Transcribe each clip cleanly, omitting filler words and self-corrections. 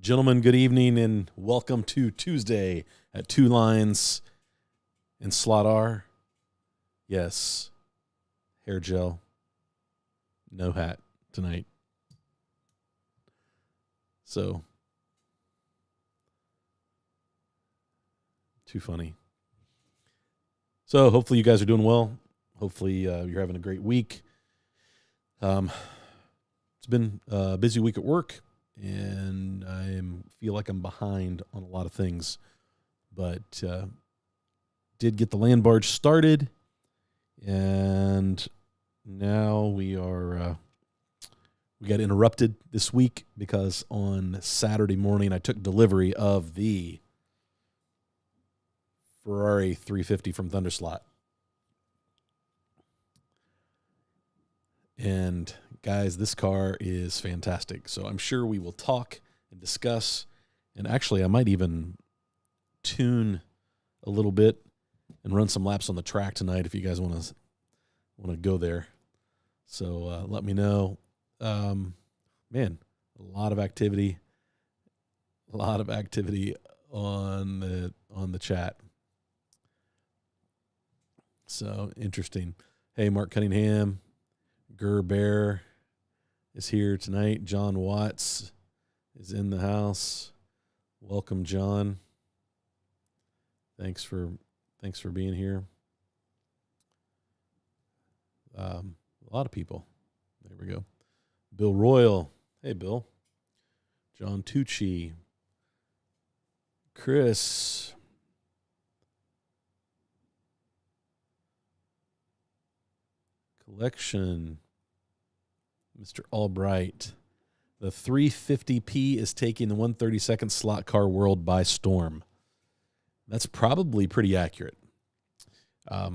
Gentlemen, good evening and welcome to Tuesday at Two Lines in Slot R. Yes, hair gel, no hat tonight. So, too funny. So, hopefully you guys are doing well. Hopefully you're having a great week. It's been a busy week at work, and I feel like I'm behind on a lot of things. But did get the land barge started, and now we got interrupted this week because on Saturday morning I took delivery of the Ferrari 350 from Thunderslot. And guys, this car is fantastic. So I'm sure we will talk and discuss. And actually, I might even tune a little bit and run some laps on the track tonight if you guys want to go there. So let me know. Man, a lot of activity on the chat. So interesting. Hey, Mark Cunningham, Bear is here tonight. John Watts is in the house. Welcome, John. Thanks for being here. A lot of people. There we go. Bill Royal. Hey, Bill. John Tucci. Chris. Collection. Mr. Albright. The 350P is taking the 132nd slot car world by storm. That's probably pretty accurate. I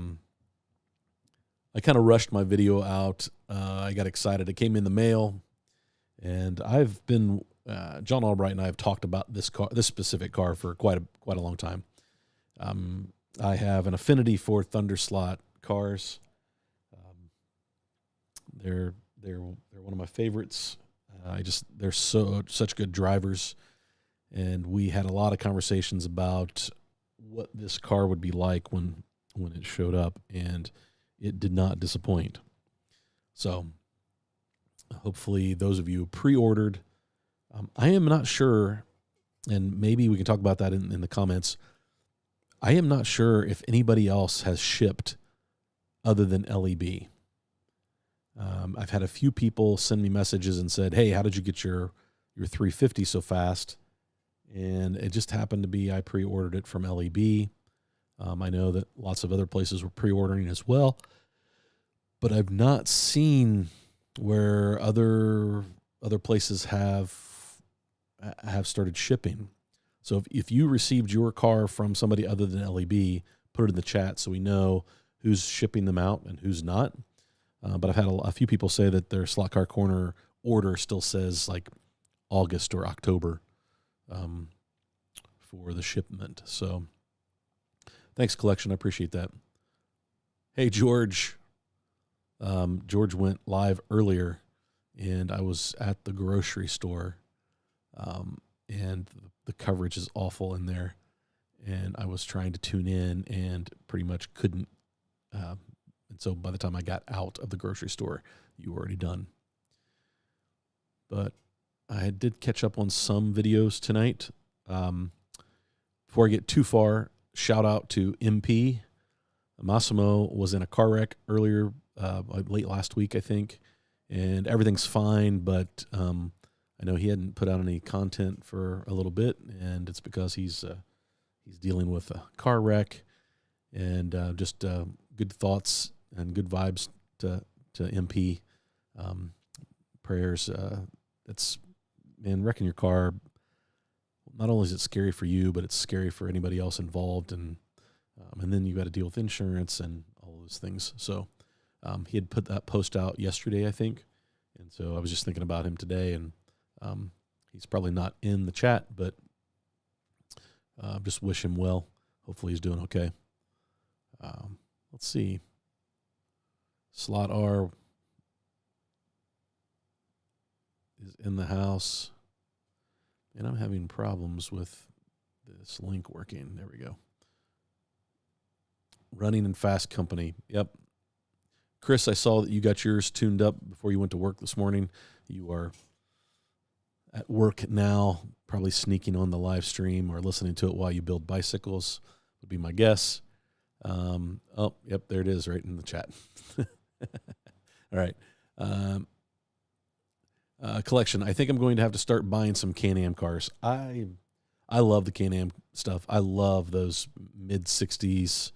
kind of rushed my video out. I got excited. It came in the mail, and I've been John Albright and I have talked about this specific car for quite a long time. I have an affinity for Thunderslot cars. They're one of my favorites. They're such good drivers, and we had a lot of conversations about what this car would be like when it showed up, and it did not disappoint. So hopefully those of you who pre-ordered, I am not sure, and maybe we can talk about that in the comments. I am not sure if anybody else has shipped other than LEB. I've had a few people send me messages and said, hey, how did you get your 350 so fast? And it just happened to be I pre-ordered it from LEB. I know that lots of other places were pre-ordering as well, but I've not seen where other places have started shipping. So if you received your car from somebody other than LEB, put it in the chat so we know who's shipping them out and who's not. But I've had a few people say that their Slot Car Corner order still says like August or October for the shipment. So thanks, Collection. I appreciate that. Hey, George. George went live earlier, and I was at the grocery store, and the coverage is awful in there, and I was trying to tune in and pretty much couldn't. And so by the time I got out of the grocery store, you were already done. But I did catch up on some videos tonight. Before I get too far, shout out to MP. Massimo was in a car wreck earlier, late last week, I think, and everything's fine, but I know he hadn't put out any content for a little bit, and it's because he's dealing with a car wreck, and just good thoughts and good vibes to MP. Prayers. Wrecking your car, not only is it scary for you, but it's scary for anybody else involved, and then you got to deal with insurance and all those things. So he had put that post out yesterday, I think, and so I was just thinking about him today, and he's probably not in the chat, but just wish him well. Hopefully he's doing okay. Let's see. Slot R is in the house. And I'm having problems with this link working. There we go. Running in Fast Company. Yep. Chris, I saw that you got yours tuned up before you went to work this morning. You are at work now, probably sneaking on the live stream or listening to it while you build bicycles, would be my guess. Oh, yep, there it is right in the chat. All right. Collection. I think I'm going to have to start buying some Can-Am cars. I love the Can-Am stuff. I love those mid-60s,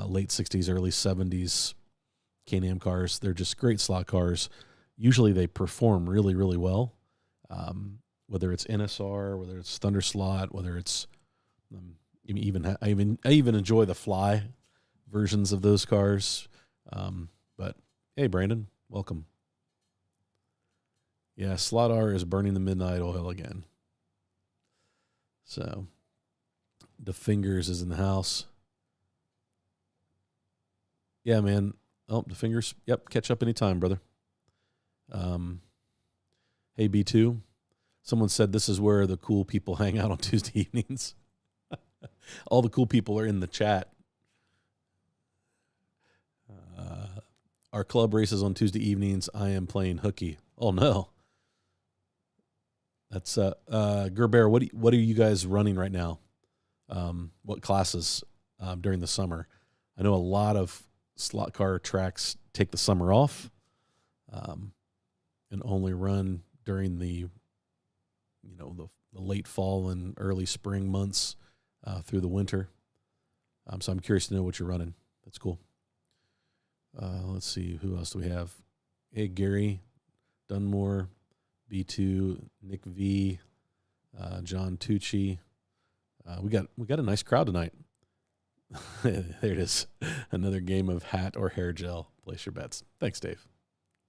late 60s, early 70s Can-Am cars. They're just great slot cars. Usually they perform really, really well. Whether it's NSR, whether it's Thunderslot, whether it's I even enjoy the Fly versions of those cars. But hey, Brandon, welcome. Yeah, Slot R is burning the midnight oil again. So, the Fingers is in the house. Yeah, man. Oh, the Fingers. Yep, catch up anytime, brother. Hey, B2. Someone said this is where the cool people hang out on Tuesday evenings. All the cool people are in the chat. Our club races on Tuesday evenings. I am playing hooky. Oh, no. That's Gerber. What are you guys running right now? What classes during the summer? I know a lot of slot car tracks take the summer off and only run during the late fall and early spring months through the winter. So I'm curious to know what you're running. That's cool. Let's see, who else do we have? Hey, Gary Dunmore, B2, Nick V, John Tucci. We got a nice crowd tonight. There it is. Another game of hat or hair gel. Place your bets. Thanks, Dave.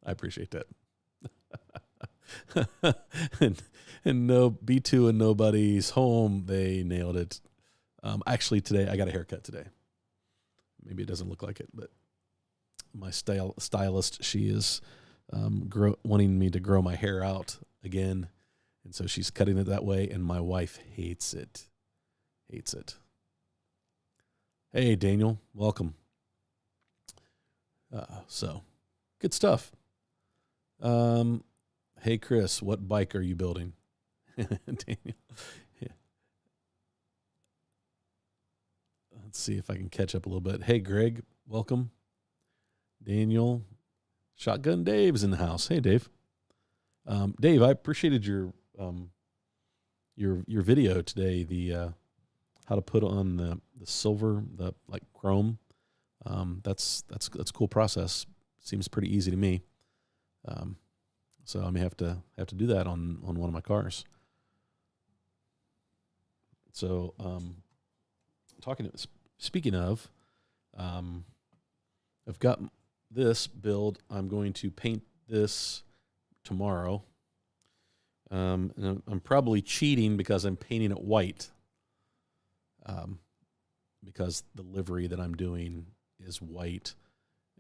I appreciate that. and no B2 and nobody's home. They nailed it. Actually, today I got a haircut today. Maybe it doesn't look like it, but my stylist, she is wanting me to grow my hair out again, and so she's cutting it that way. And my wife hates it. Hey, Daniel, welcome. So good stuff. Hey, Chris, what bike are you building? Daniel. Yeah. Let's see if I can catch up a little bit. Hey, Greg, welcome. Daniel, Shotgun Dave's in the house. Hey, Dave. Dave, I appreciated your video today. The how to put on the silver, the like chrome. That's a cool process. Seems pretty easy to me. So I may have to do that on one of my cars. So speaking of, I've got this build. I'm going to paint this tomorrow. And I'm probably cheating because I'm painting it white. Because the livery that I'm doing is white,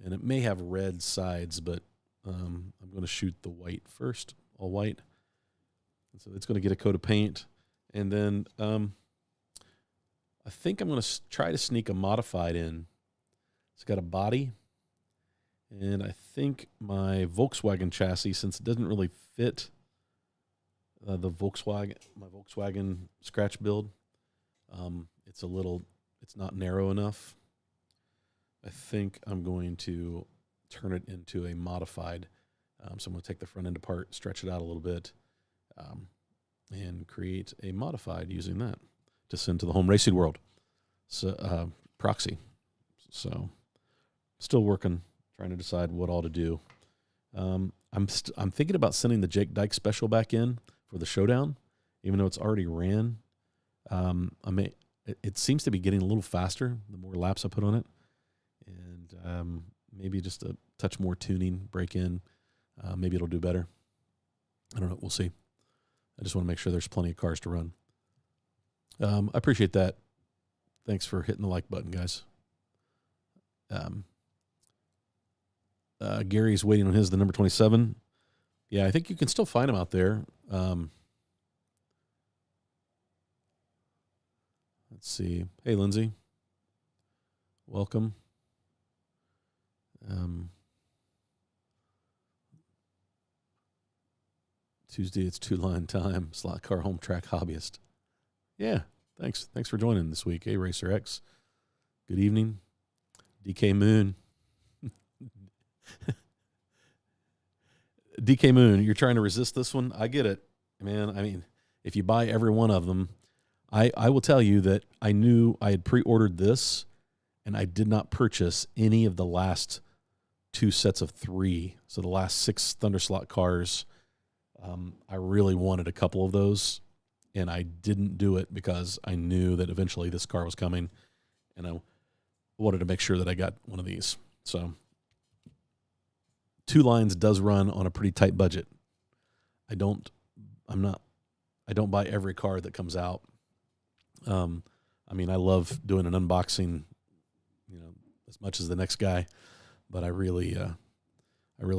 and it may have red sides, but I'm going to shoot the white first, all white. And so it's going to get a coat of paint, and then I think I'm going to try to sneak a modified in. It's got a body, and I think my Volkswagen chassis, since it doesn't really fit my Volkswagen scratch build, it's not narrow enough. I think I'm going to turn it into a modified. So I'm going to take the front end apart, stretch it out a little bit, and create a modified using that to send to the home racing world. So proxy. So still working, trying to decide what all to do. I'm thinking about sending the Jake Dyke special back in for the showdown, even though it's already ran. It seems to be getting a little faster the more laps I put on it, and maybe just a touch more tuning, break in. Maybe it'll do better. I don't know. We'll see. I just want to make sure there's plenty of cars to run. I appreciate that. Thanks for hitting the like button, guys. Gary's waiting on the number 27. Yeah, I think you can still find them out there. Let's see. Hey, Lindsay. Welcome. Tuesday, it's 2-line time. Slot car home track hobbyist. Yeah, thanks. Thanks for joining this week. Hey, Racer X. Good evening. DK Moon. DK Moon, you're trying to resist this one? I get it, man. I mean, if you buy every one of them, I will tell you that I knew I had pre-ordered this, and I did not purchase any of the last 2 sets of 3. So the last 6 Thunderslot cars, I really wanted a couple of those, and I didn't do it because I knew that eventually this car was coming, and I wanted to make sure that I got one of these. So 2 lines does run on a pretty tight budget. I don't buy every car that comes out. I mean, I love doing an unboxing, as much as the next guy, but I really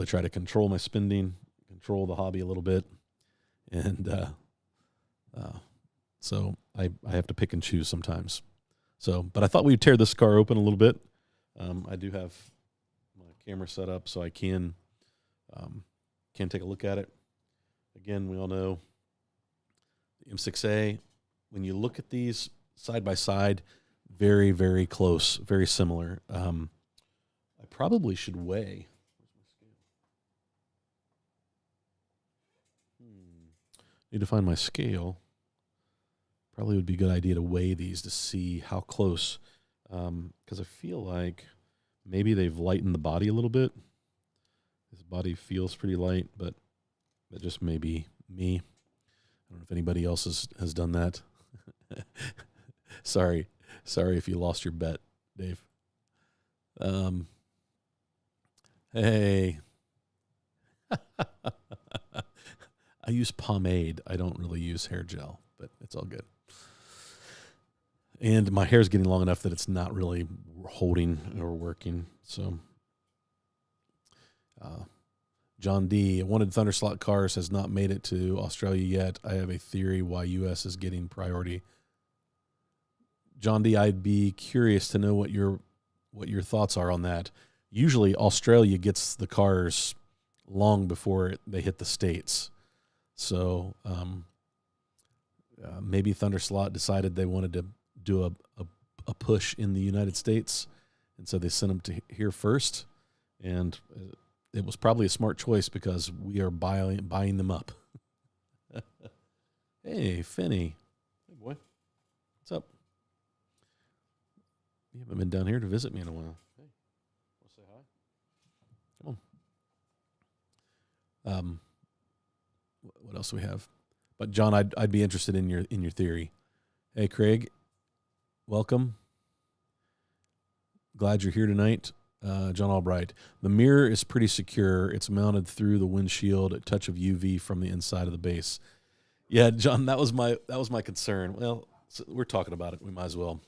try to control my spending, control the hobby a little bit, and so I have to pick and choose sometimes. So, but I thought we'd tear this car open a little bit. I do have my camera set up so I can take a look at it. Again, we all know the M6A. When you look at these side by side, very, very close, very similar. I probably should weigh. Need to find my scale. Probably would be a good idea to weigh these to see how close, because I feel like maybe they've lightened the body a little bit. This body feels pretty light, but that just may be me. I don't know if anybody else has done that. Sorry if you lost your bet, Dave. Hey. I use pomade. I don't really use hair gel, but it's all good. And my hair's getting long enough that it's not really holding or working. So, John D. Wanted Thunderslot cars has not made it to Australia yet. I have a theory why U.S. is getting priority. John D., I'd be curious to know what your thoughts are on that. Usually, Australia gets the cars long before they hit the States. So maybe Thunderslot decided they wanted to do a push in the United States, and so they sent them to here first. And it was probably a smart choice because we are buying them up. Hey, Finney. Hey, boy. What's up? You haven't been down here to visit me in a while. Hey, want to say hi? Come on. What else do we have? But John, I'd be interested in your theory. Hey, Craig, welcome. Glad you're here tonight. John Albright. The mirror is pretty secure. It's mounted through the windshield, a touch of UV from the inside of the base. Yeah, John, that was my concern. Well, so we're talking about it. We might as well.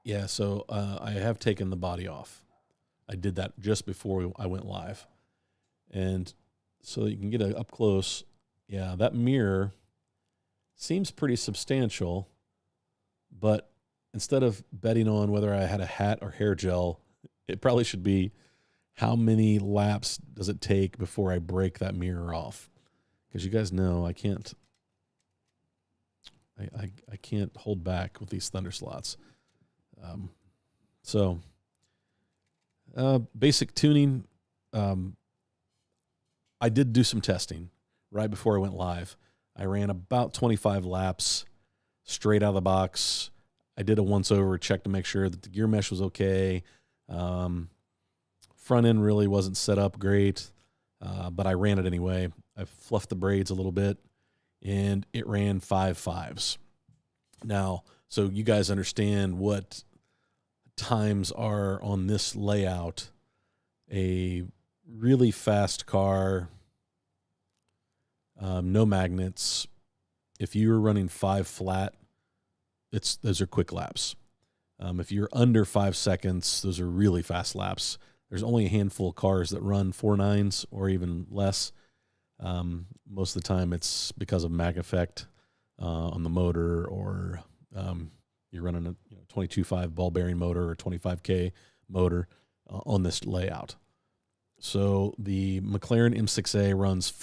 Yeah, so I have taken the body off. I did that just before I went live. And so you can get it up close. Yeah, that mirror seems pretty substantial, but instead of betting on whether I had a hat or hair gel, it probably should be how many laps does it take before I break that mirror off? Because you guys know I can't hold back with these Thunderslots. So basic tuning. I did do some testing right before I went live. I ran about 25 laps straight out of the box. I did a once-over check to make sure that the gear mesh was okay. Front end really wasn't set up great, but I ran it anyway. I fluffed the braids a little bit, and it ran 5.5s. Now, so you guys understand what times are on this layout. A really fast car, no magnets. If you were running 5 flat, those are quick laps. If you're under 5 seconds, those are really fast laps. There's only a handful of cars that run 4.9s or even less. Most of the time it's because of mag effect. on the motor, or you're running a 22.5 ball bearing motor or 25K motor on this layout. So the McLaren M6A runs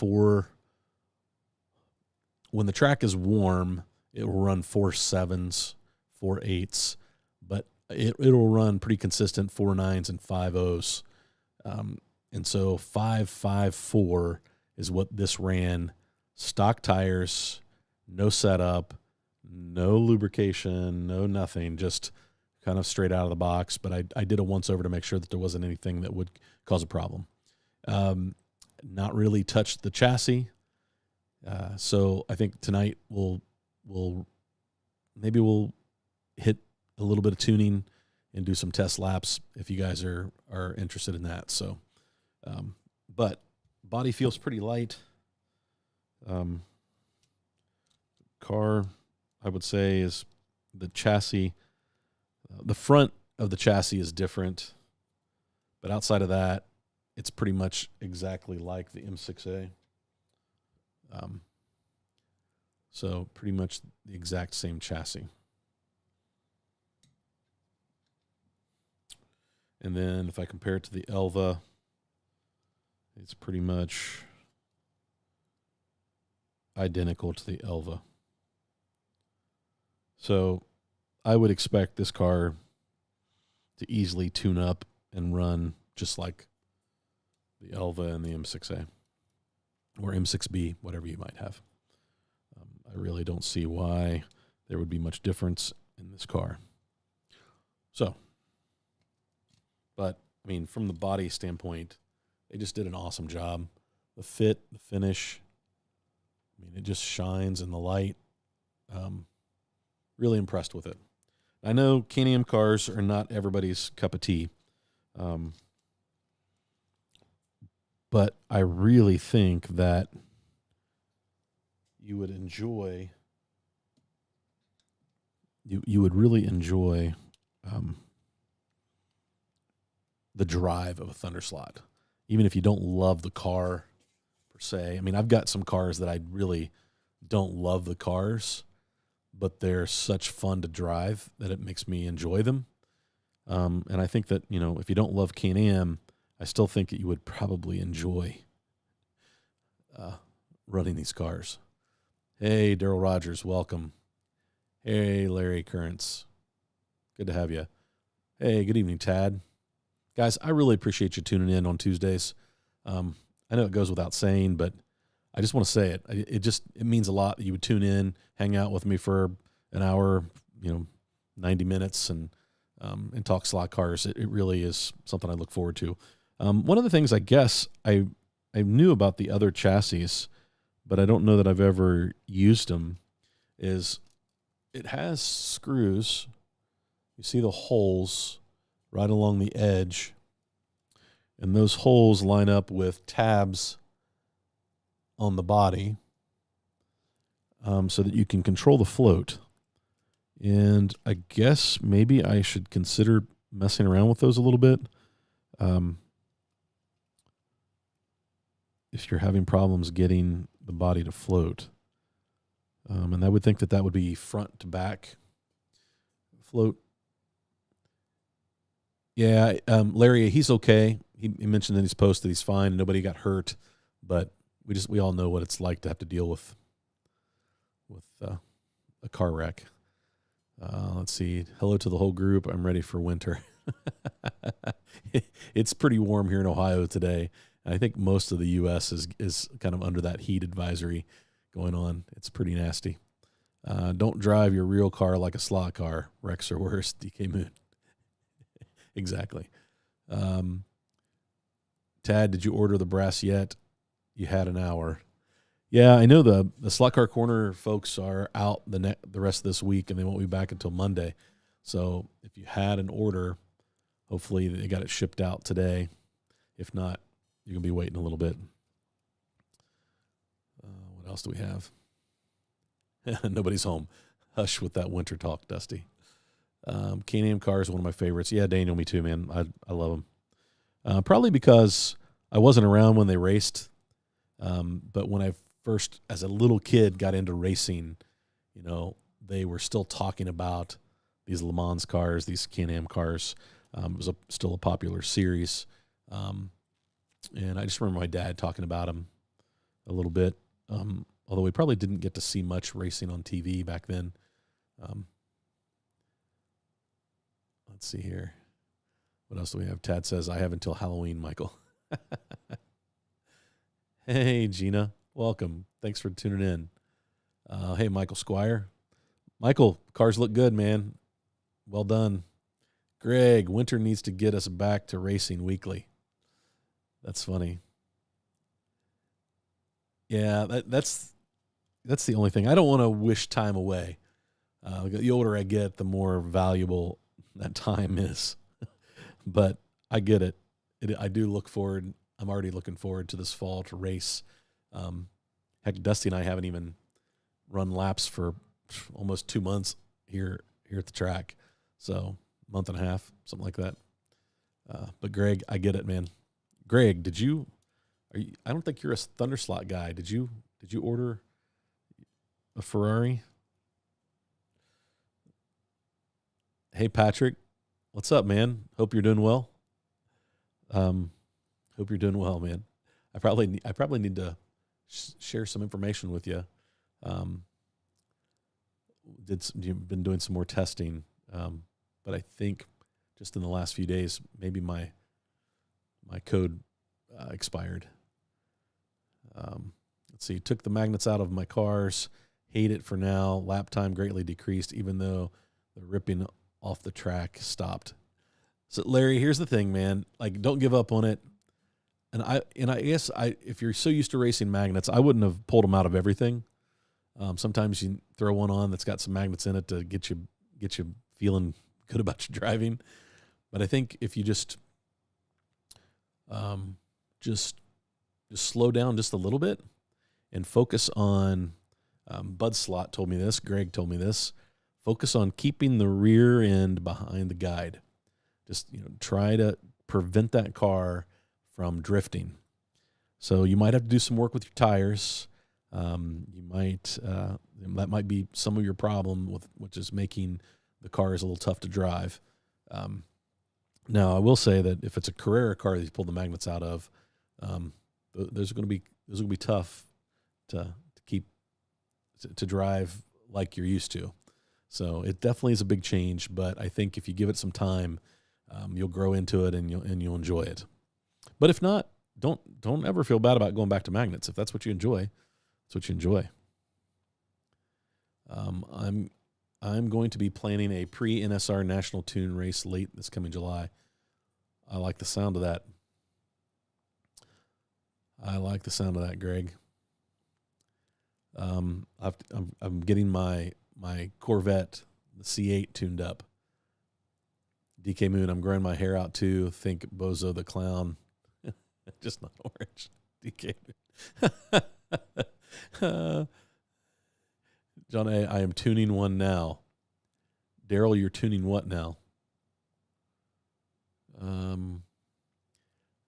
when the track is warm, it will run 4.7s, 4.8s, but it'll run pretty consistent 4.9s and 5.0s. And so 5.54 is what this ran. Stock tires, no setup, no lubrication, no nothing, just kind of straight out of the box. But I did a once over to make sure that there wasn't anything that would cause a problem. Not really touched the chassis. So I think tonight we'll hit a little bit of tuning and do some test laps if you guys are interested in that. So, but body feels pretty light. Car, I would say, is the chassis. The front of the chassis is different, but outside of that, it's pretty much exactly like the M6A. So pretty much the exact same chassis. And then if I compare it to the Elva, it's pretty much identical to the Elva. So I would expect this car to easily tune up and run just like the Elva and the M6A or M6B, whatever you might have. I really don't see why there would be much difference in this car. So, but I mean, from the body standpoint, they just did an awesome job. The fit, the finish, I mean, it just shines in the light. Really impressed with it. I know Can-Am cars are not everybody's cup of tea. But I really think that you would enjoy, you would really enjoy the drive of a Thunderslot, even if you don't love the car per se. I mean, I've got some cars that I really don't love the cars, but they're such fun to drive that it makes me enjoy them. And I think that, if you don't love Can-Am, I still think that you would probably enjoy running these cars. Hey, Daryl Rogers, welcome. Hey, Larry Currents. Good to have you. Hey, good evening, Tad. Guys, I really appreciate you tuning in on Tuesdays. I know it goes without saying, but I just want to say it. It means a lot that you would tune in, hang out with me for an hour, 90 minutes, and talk slot cars. It really is something I look forward to. One of the things I guess I knew about the other chassis, but I don't know that I've ever used them, is it has screws. You see the holes right along the edge, and those holes line up with tabs on the body so that you can control the float. And I guess maybe I should consider messing around with those a little bit. If you're having problems getting the body to float. And I would think that would be front to back float. Yeah, Larry, he's okay. He mentioned in his post that he's fine. Nobody got hurt, but we all know what it's like to have to deal with a car wreck. Let's see. Hello to the whole group. I'm ready for winter. It's pretty warm here in Ohio today. I think most of the U.S. is kind of under that heat advisory going on. It's pretty nasty. Don't drive your real car like a slot car. Wrecks are worse. DK Moon. Exactly. Tad, did you order the brass yet? You had an hour. Yeah, I know the Slot Car Corner folks are out the rest of this week, and they won't be back until Monday. So if you had an order, hopefully they got it shipped out today. If not, you're going to be waiting a little bit. What else do we have? Nobody's home. Hush with that winter talk, Dusty. Can-Am car is one of my favorites. Yeah, Daniel, me too, man. I love them. Probably because I wasn't around when they raced. But when I first, as a little kid, got into racing, they were still talking about these Le Mans cars, these Can-Am cars. It was still a popular series. And I just remember my dad talking about them a little bit, although we probably didn't get to see much racing on TV back then. Let's see here. What else do we have? Tad says, I have until Halloween, Michael. Hey, Gina. Welcome. Thanks for tuning in. Hey, Michael Squire. Michael, cars look good, man. Well done. Greg, winter needs to get us back to racing weekly. That's funny. Yeah, that's the only thing. I don't want to wish time away. The older I get, the more valuable that time is. But I get it. I do look forward. I'm already looking forward to this fall to race. Heck, Dusty and I haven't even run laps for almost 2 months here at the track. So month and a half, something like that. But Greg, I get it, man. Greg, I don't think you're a Thunderslot guy. Did you order a Ferrari? Hey, Patrick, what's up, man? Hope you're doing well. Hope you're doing well, man. I probably need to share some information with you. You've been doing some more testing, but I think just in the last few days, maybe my code expired. Let's see. Took the magnets out of my cars. Hate it for now. Lap time greatly decreased, even though the ripping off the track stopped. So Larry, here's the thing, man. Like, don't give up on it. And I guess if you're so used to racing magnets, I wouldn't have pulled them out of everything. Sometimes you throw one on that's got some magnets in it to get you feeling good about your driving. But I think if you just slow down just a little bit and focus on, Bud Slot told me this, Greg told me this, focus on keeping the rear end behind the guide. Just, try to prevent that car from drifting. So you might have to do some work with your tires. That might be some of your problem which is making the cars a little tough to drive. Now I will say that if it's a Carrera car that you pull the magnets out of, those are going to be tough to keep to drive like you're used to. So it definitely is a big change, but I think if you give it some time, you'll grow into it and you'll enjoy it. But if not, don't ever feel bad about going back to magnets. If that's what you enjoy, that's what you enjoy. I'm going to be planning a pre-NSR National Tune race late this coming July. I like the sound of that. Greg. I'm getting my Corvette, the C8, tuned up. DK Moon, I'm growing my hair out too. Think Bozo the Clown. Just not orange. DK Moon. John A., I am tuning one now. Daryl, you're tuning what now?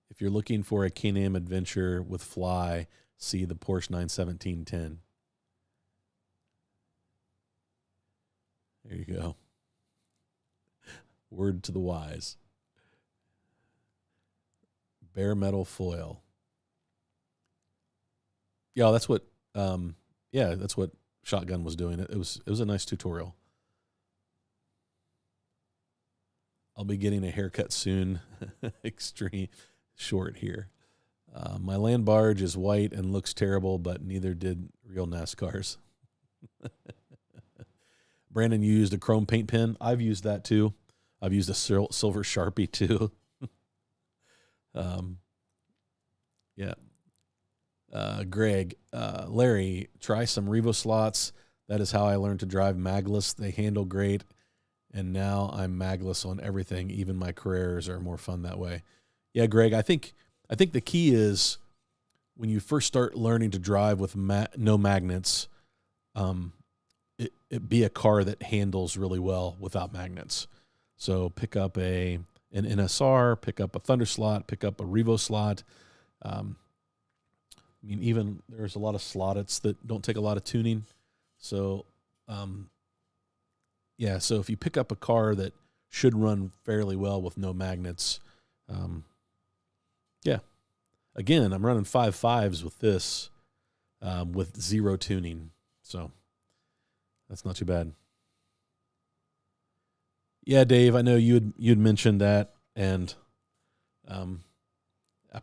If you're looking for a Can-Am adventure with Fly, see the Porsche 91710. There you go. Word to the wise. Bare metal foil. Yeah, that's what Shotgun was doing. It was a nice tutorial. I'll be getting a haircut soon. Extreme short here. My land barge is white and looks terrible, but neither did real NASCARs. Brandon used a chrome paint pen. I've used that too. I've used a silver Sharpie too. Yeah. Greg, Larry, try some Revo slots. That is how I learned to drive magless. They handle great. And now I'm magless on everything. Even my Carreras are more fun that way. Yeah, Greg, I think the key is when you first start learning to drive with no magnets, it be a car that handles really well without magnets. So pick up an NSR, pick up a Thunderslot, pick up a Revo slot. Even there's a lot of slottets that don't take a lot of tuning. So Yeah, so if you pick up a car that should run fairly well with no magnets, yeah. Again, I'm running 5.5s with this, with zero tuning, so that's not too bad. Yeah, Dave, I know you'd mentioned that, and I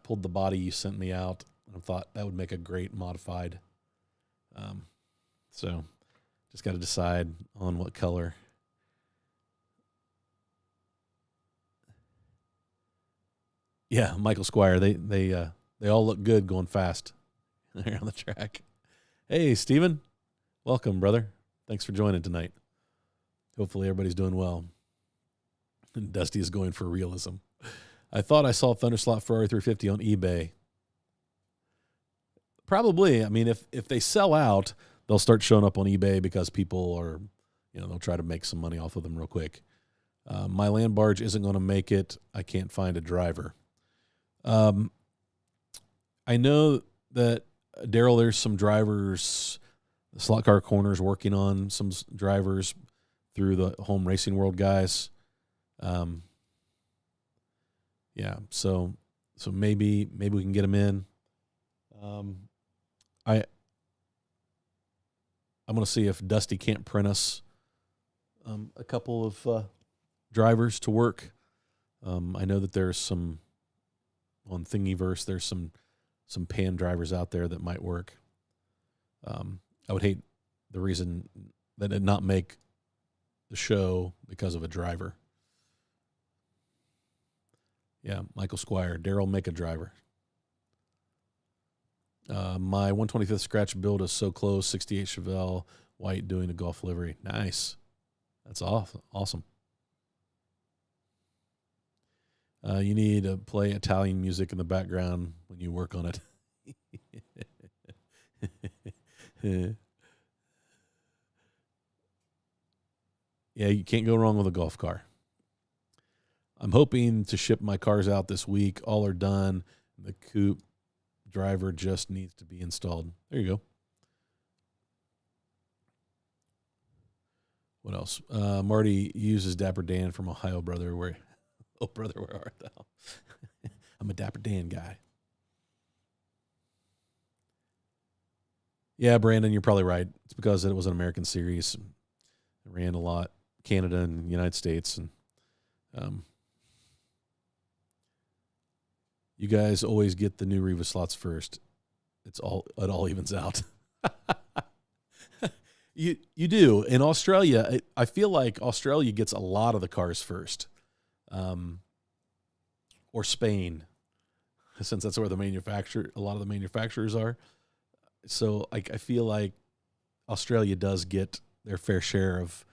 pulled the body you sent me out, and I thought that would make a great modified. So just got to decide on what color. Yeah, Michael Squire. They all look good going fast there on the track. Hey, Steven. Welcome, brother. Thanks for joining tonight. Hopefully everybody's doing well. And Dusty is going for realism. I thought I saw Thunderslot Ferrari 350 on eBay. Probably. I mean, if they sell out, they'll start showing up on eBay because people are, they'll try to make some money off of them real quick. My land barge isn't going to make it. I can't find a driver. I know that, Daryl, there's some drivers, the Slot Car Corner's working on some drivers through the Home Racing World guys. Yeah, so maybe we can get them in. I'm going to see if Dusty can't print us a couple of drivers to work. I know that there's some on Thingiverse. There's some pan drivers out there that might work. I would hate the reason that it not make the show because of a driver. Yeah, Michael Squire. Daryl, make a driver. My 125th scratch build is so close. 68 Chevelle, white, doing a golf livery. Nice. That's awesome. You need to play Italian music in the background when you work on it. Yeah, you can't go wrong with a golf car. I'm hoping to ship my cars out this week. All are done. The coupe driver just needs to be installed. There you go. What else? Marty uses Dapper Dan from Ohio, brother. Where art thou? I'm a Dapper Dan guy. Yeah, Brandon, you're probably right. It's because it was an American series. It ran a lot, Canada and United States, and you guys always get the new Riva slots first. It all evens out. You do. In Australia, I feel like Australia gets a lot of the cars first. Or Spain, since that's where a lot of the manufacturers are. So I feel like Australia does get their fair share of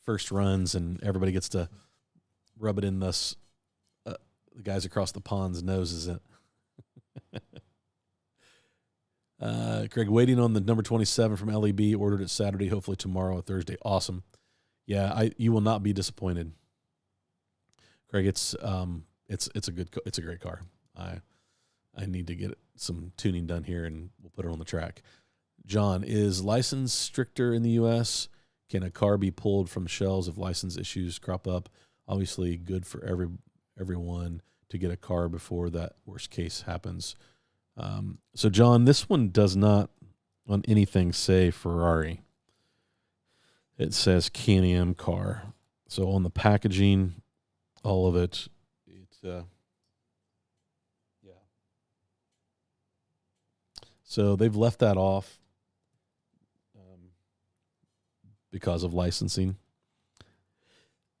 first runs, and everybody gets to rub it in the guys across the pond's noses. Craig, waiting on the number 27 from LEB. Ordered it Saturday, hopefully tomorrow or Thursday. Awesome. Yeah, you will not be disappointed. Craig, it's a great car. I need to get some tuning done here, and we'll put it on the track. John, is license stricter in the U.S.? Can a car be pulled from shelves if license issues crop up? Obviously, good for everyone to get a car before that worst case happens. So, John, this one does not on anything say Ferrari. It says Can-Am car. So on the packaging, all of it, yeah. So they've left that off because of licensing.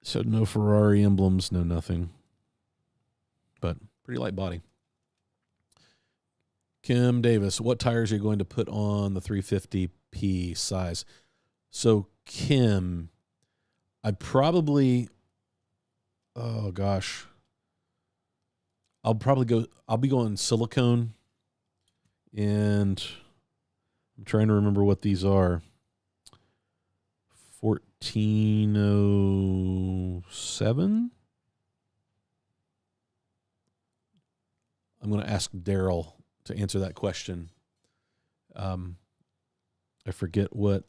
So no Ferrari emblems, no nothing. But pretty light body. Kim Davis, what tires are you going to put on the 350p size? So Kim, I'll be going silicone, and I'm trying to remember what these are. 1407. I'm going to ask Daryl to answer that question. I forget what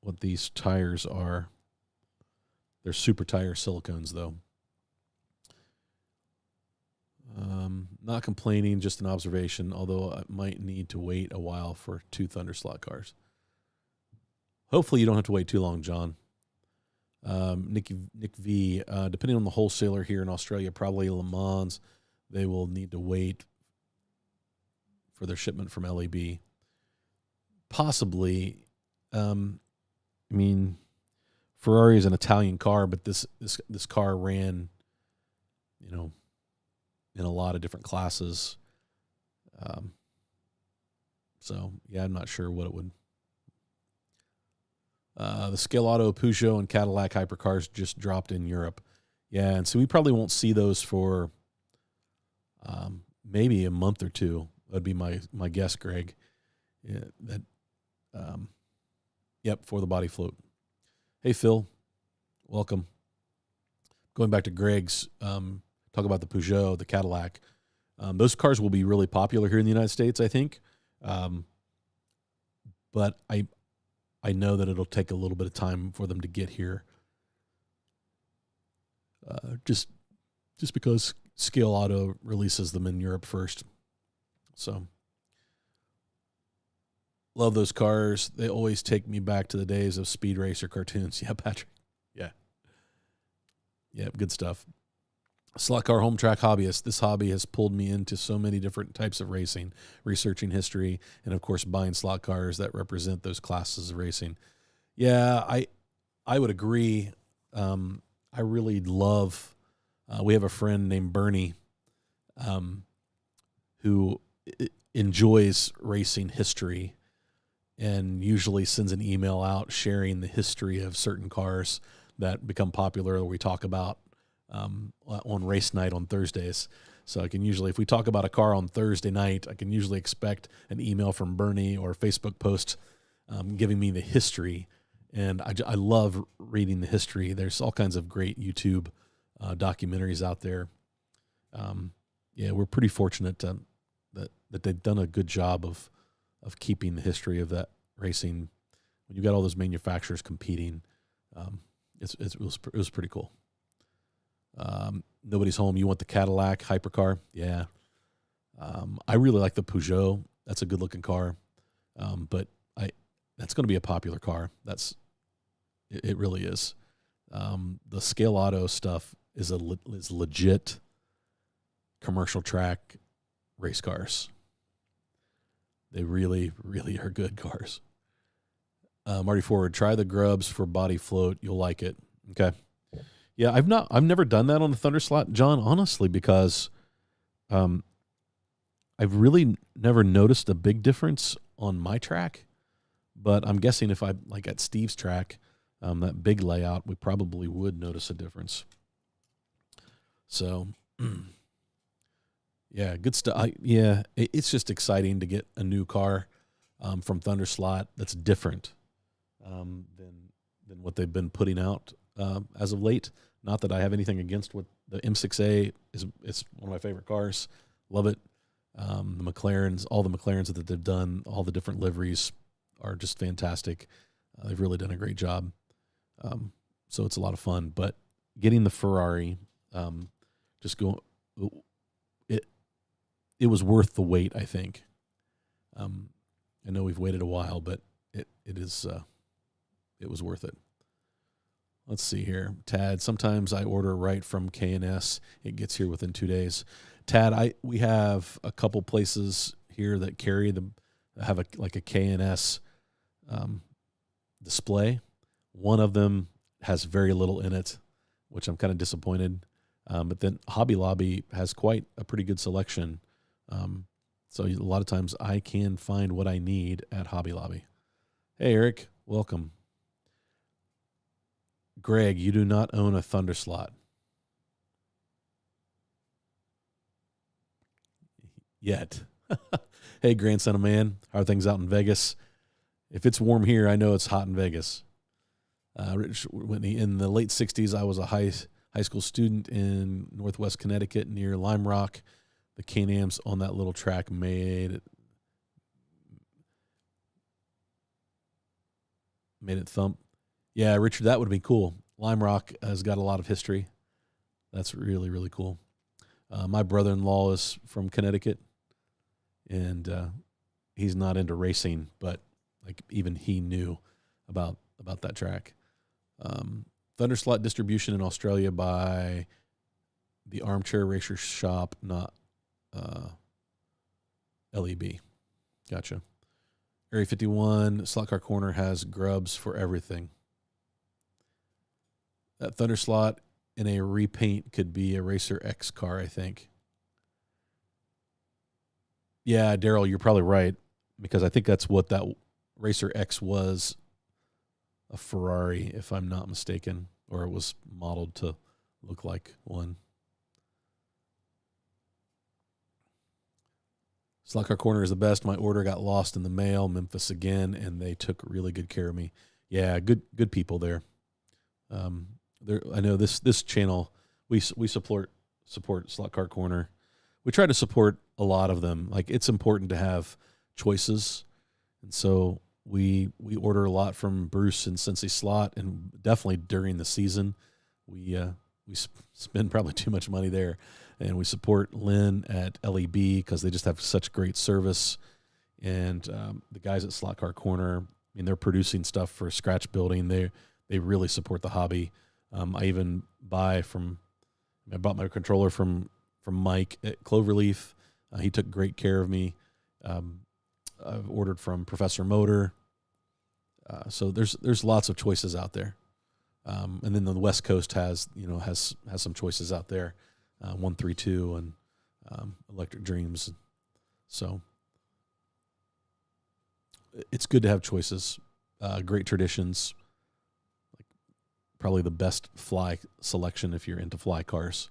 what these tires are. They're super tire silicones, though. Not complaining, just an observation, although I might need to wait a while for 2 Thunderslot cars. Hopefully you don't have to wait too long, John. Nick V, depending on the wholesaler here in Australia, probably Le Mans, they will need to wait for their shipment from LAB. Possibly. I mean, Ferrari is an Italian car, but this car ran, in a lot of different classes. So, yeah, I'm not sure what it would. The Scale Auto, Peugeot, and Cadillac hypercars just dropped in Europe. Yeah, and so we probably won't see those for maybe a month or two. That'd be my guess, Greg. Yeah, for the body float. Hey, Phil. Welcome. Going back to Greg's, talk about the Peugeot, the Cadillac. Those cars will be really popular here in the United States, I think. But I know that it'll take a little bit of time for them to get here. Just because Scale Auto releases them in Europe first. So, love those cars. They always take me back to the days of Speed Racer cartoons. Yeah, Patrick. Yeah. Yeah, good stuff. Slot car home track hobbyist. This hobby has pulled me into so many different types of racing, researching history, and of course buying slot cars that represent those classes of racing. Yeah, I would agree. I really love. We have a friend named Bernie, who enjoys racing history, and usually sends an email out sharing the history of certain cars that become popular or we talk about on race night on Thursdays. So I can usually, if we talk about a car on Thursday night, I can usually expect an email from Bernie or a Facebook post giving me the history. And I love reading the history. There's all kinds of great YouTube documentaries out there. We're pretty fortunate that they've done a good job of keeping the history of that racing. When you got all those manufacturers competing, it was pretty cool. Nobody's home. You want the Cadillac hypercar? Yeah. I really like the Peugeot. That's a good looking car. But that's going to be a popular car. It really is. The Scale Auto stuff is legit commercial track race cars. They really, really are good cars. Marty Forward, try the grubs for body float. You'll like it. Okay. Yeah, I've never done that on the Thunderslot, John, honestly, because I've really never noticed a big difference on my track. But I'm guessing if I like at Steve's track, that big layout, we probably would notice a difference. So, yeah, good stuff. It's just exciting to get a new car from Thunderslot that's different than what they've been putting out as of late. Not that I have anything against what the M6A is. It's one of my favorite cars. Love it. The McLarens, all the McLarens that they've done, all the different liveries are just fantastic. They've really done a great job. So it's a lot of fun. But getting the Ferrari, it was worth the wait, I think. I know we've waited a while, but it was worth it. Let's see here. Tad, sometimes I order right from K&S. It gets here within 2 days. Tad, we have a couple places here that have a K&S display. One of them has very little in it, which I'm kind of disappointed. But then Hobby Lobby has quite a pretty good selection. So a lot of times I can find what I need at Hobby Lobby. Hey, Eric, welcome. Greg, you do not own a Thunderslot. Yet. Hey, grandson of man, how are things out in Vegas? If it's warm here, I know it's hot in Vegas. Rich Whitney, in the late 60s, I was a high school student in Northwest Connecticut near Lime Rock. The Can-Ams on that little track made it thump. Yeah, Richard, that would be cool. Lime Rock has got a lot of history. That's really, really cool. My brother-in-law is from Connecticut, and he's not into racing, but like even he knew about that track. Thunderslot distribution in Australia by the Armchair Racer Shop, not LEB. Gotcha. Area 51, Slot Car Corner has grubs for everything. That Thunderslot in a repaint could be a Racer X car, I think. Yeah, Daryl, you're probably right, because I think that's what that Racer X was, a Ferrari, if I'm not mistaken, or it was modeled to look like one. Slot Car Corner is the best. My order got lost in the mail, Memphis again, and they took really good care of me. Yeah, good people there. I know this channel, we support Slot Car Corner. We try to support a lot of them. Like, it's important to have choices, and so we order a lot from Bruce and Cincy Slot, and definitely during the season, we spend probably too much money there. And we support Lynn at LEB because they just have such great service. And the guys at Slot Car Corner, I mean, they're producing stuff for scratch building. They really support the hobby. I even I bought my controller from Mike at Cloverleaf. He took great care of me. I've ordered from Professor Motor. So there's lots of choices out there. And then the West Coast has some choices out there. 132 and Electric Dreams. So it's good to have choices. Great Traditions, like probably the best fly selection if you're into fly cars.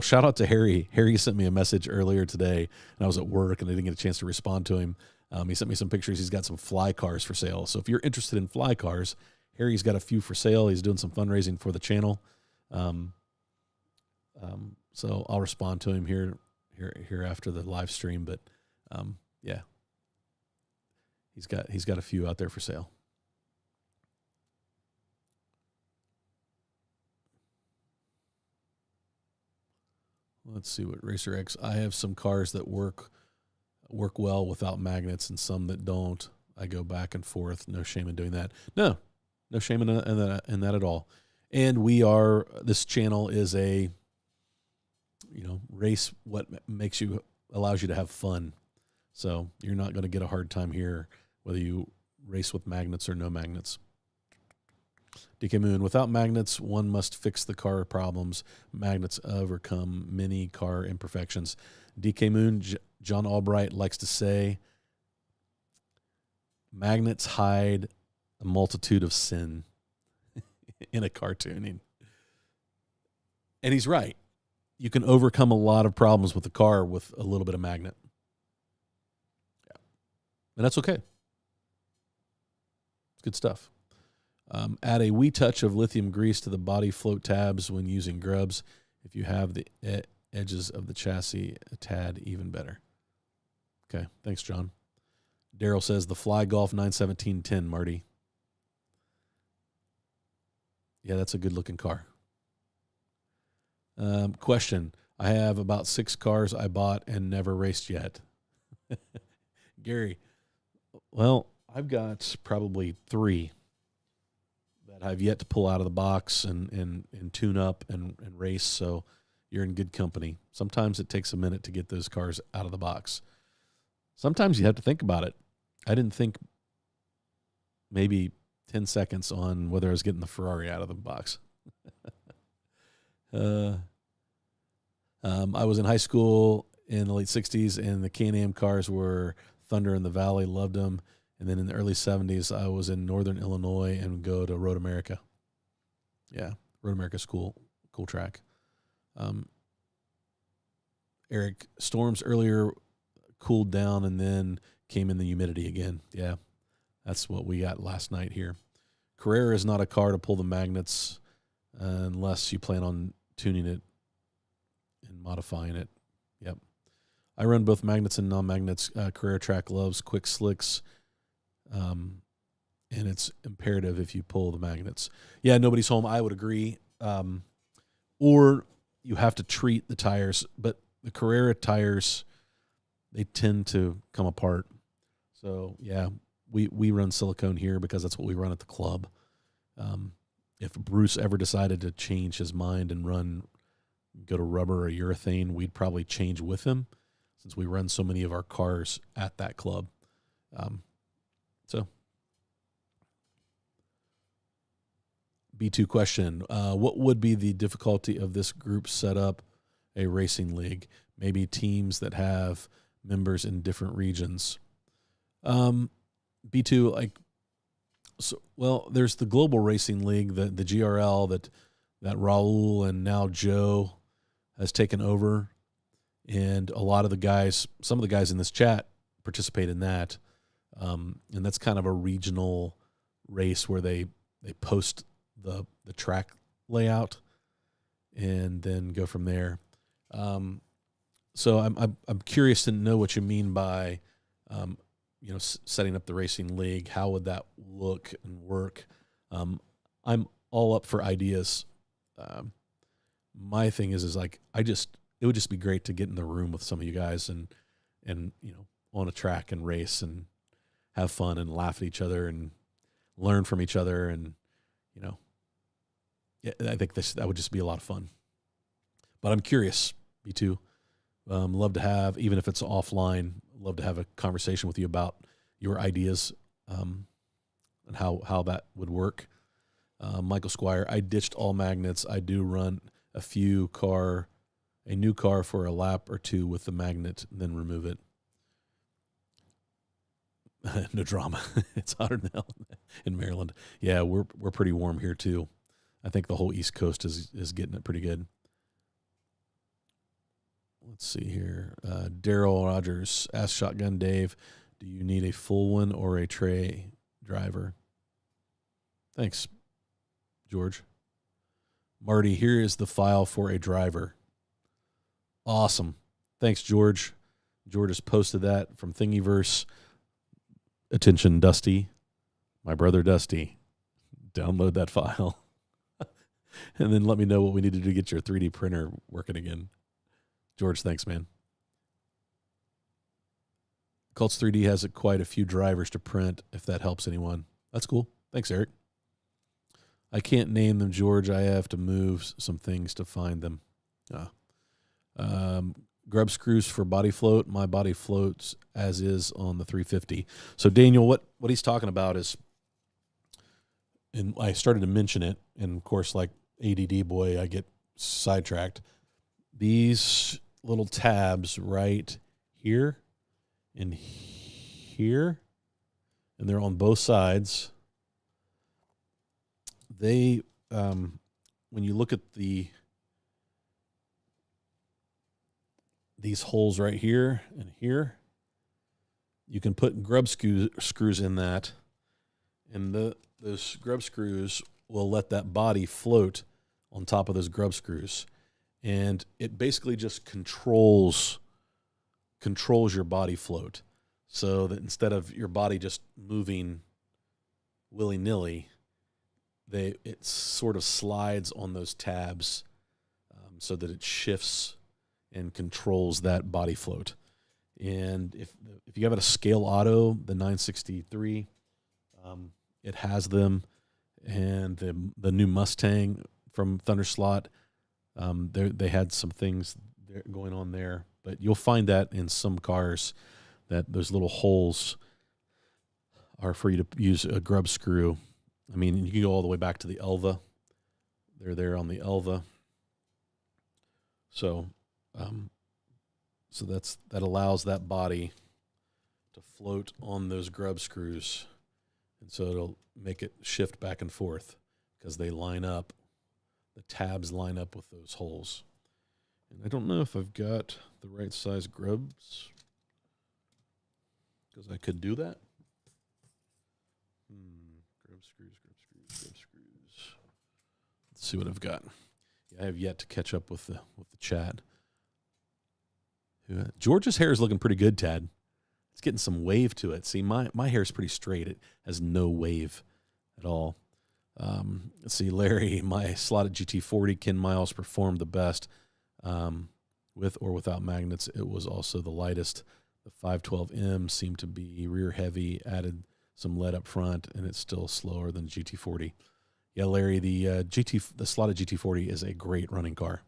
Shout out to Harry. Harry sent me a message earlier today, and I was at work and I didn't get a chance to respond to him. He sent me some pictures. He's got some fly cars for sale. So if you're interested in fly cars, Harry's got a few for sale. He's doing some fundraising for the channel. So I'll respond to him here after the live stream, but yeah, he's got a few out there for sale. Let's see what Racer X. I have some cars that work well without magnets and some that don't. I go back and forth. No shame in doing that. No shame in that at all. And this channel is a, race what allows you to have fun. So you're not going to get a hard time here, whether you race with magnets or no magnets. DK Moon, without magnets, one must fix the car problems. Magnets overcome many car imperfections. DK Moon, John Albright likes to say, magnets hide a multitude of sin in a car tuning. And he's right. You can overcome a lot of problems with the car with a little bit of magnet. Yeah. And that's okay. It's good stuff. Add a wee touch of lithium grease to the body float tabs when using grubs. If you have the edges of the chassis a tad, even better. Okay. Thanks, John. Daryl says the Fly Golf 91710, Marty. Yeah, that's a good-looking car. Question. I have about 6 cars I bought and never raced yet. Gary, well, I've got probably 3 that I've yet to pull out of the box and tune up and race, so you're in good company. Sometimes it takes a minute to get those cars out of the box. Sometimes you have to think about it. I didn't think maybe 10 seconds on whether I was getting the Ferrari out of the box. I was in high school in the late 60s, and the Can-Am cars were Thunder in the Valley, loved them. And then in the early 70s, I was in northern Illinois and would go to Road America. Yeah, Road America's cool track. Eric, storms earlier cooled down and then came in the humidity again. Yeah, that's what we got last night here. Carrera is not a car to pull the magnets unless you plan on tuning it and modifying it. Yep. I run both magnets and non-magnets. Carrera Track loves quick slicks. it's imperative if you pull the magnets. Yeah, nobody's home. I would agree. Or you have to treat the tires, but the Carrera tires, they tend to come apart. So yeah, we run silicone here because that's what we run at the club. If Bruce ever decided to change his mind and go to rubber or urethane, we'd probably change with him, since we run so many of our cars at that club. So B2 question, what would be the difficulty of this group set up a racing league? Maybe teams that have members in different regions. B2, there's the Global Racing League, the GRL that Raul and now Joe has taken over, and a lot of the guys, some of the guys in this chat participate in that, and that's kind of a regional race where they post the track layout and then go from there. So I'm curious to know what you mean by setting up the racing league. How would that look and work? I'm all up for ideas. My thing is like, it would just be great to get in the room with some of you guys and on a track and race and have fun and laugh at each other and learn from each other. And, I think that would just be a lot of fun. But I'm curious, B2. Love to have, even if it's offline, love to have a conversation with you about your ideas and how that would work. Michael Squire, I ditched all magnets. I do run a new car for a lap or two with the magnet, then remove it. No drama. It's hotter than hell in Maryland. Yeah, we're pretty warm here too. I think the whole East Coast is getting it pretty good. Let's see here. Daryl Rogers asked Shotgun Dave, do you need a full one or a tray driver? Thanks, George. Marty, here is the file for a driver. Awesome. Thanks, George. George has posted that from Thingiverse. Attention, Dusty. My brother, Dusty. Download that file. And then let me know what we need to do to get your 3D printer working again. George, thanks, man. Cults 3D has quite a few drivers to print, if that helps anyone. That's cool. Thanks, Eric. I can't name them, George. I have to move some things to find them. Grub screws for body float. My body floats as is on the 350. So, Daniel, what he's talking about is, and I started to mention it, and, of course, like ADD boy, I get sidetracked. These little tabs right here and here, and they're on both sides. They, when you look at these holes right here and here, you can put grub screws in that, and those grub screws will let that body float on top of those grub screws. And it basically just controls your body float, so that instead of your body just moving willy-nilly, it sort of slides on those tabs so that it shifts and controls that body float. And if you have it a Scale Auto, the 963, it has them, and the new Mustang from Thunderslot, they had some things going on there, but you'll find that in some cars that those little holes are for you to use a grub screw. I mean, you can go all the way back to the Elva. They're there on the Elva. So that allows that body to float on those grub screws, and so it'll make it shift back and forth because they line up. The tabs line up with those holes. And I don't know if I've got the right size grubs, because I could do that. Grub screws. Let's see what I've got. Yeah, I have yet to catch up with the chat. George's hair is looking pretty good, Tad. It's getting some wave to it. See, my hair is pretty straight. It has no wave. at all. Let's see, Larry, my slotted GT40 Ken Miles performed the best with or without magnets. It was also the lightest. The 512M seemed to be rear heavy, added some lead up front, and it's still slower than GT40. Yeah, Larry, the slotted GT40 is a great running car.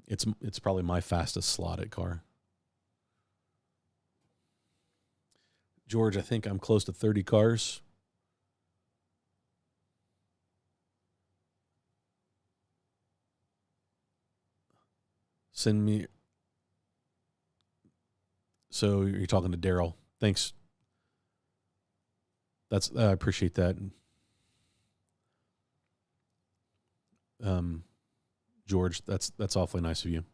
It's probably my fastest slotted car. George, I think I'm close to 30 cars. Send me. So you're talking to Daryl. Thanks. I appreciate that. George, that's awfully nice of you.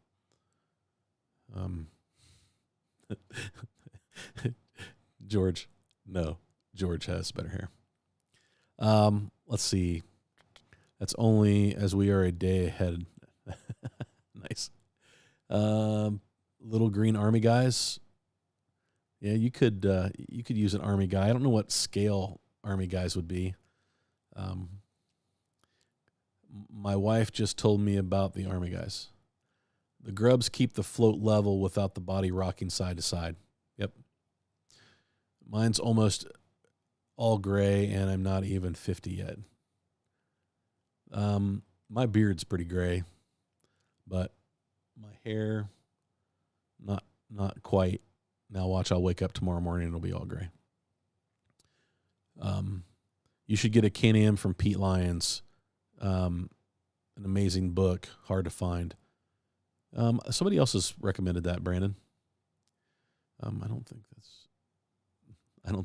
George, no, George has better hair. Let's see. That's only as we are a day ahead. Nice. Little green army guys. Yeah, you could use an army guy. I don't know what scale army guys would be. My wife just told me about the army guys. The grubs keep the float level without the body rocking side to side. Yep. Mine's almost all gray, and I'm not even 50 yet. My beard's pretty gray, but my hair, not quite. Now watch, I'll wake up tomorrow morning and it'll be all gray. You should get a Can-Am from Pete Lyons. An amazing book, hard to find. Somebody else has recommended that, Brandon. I don't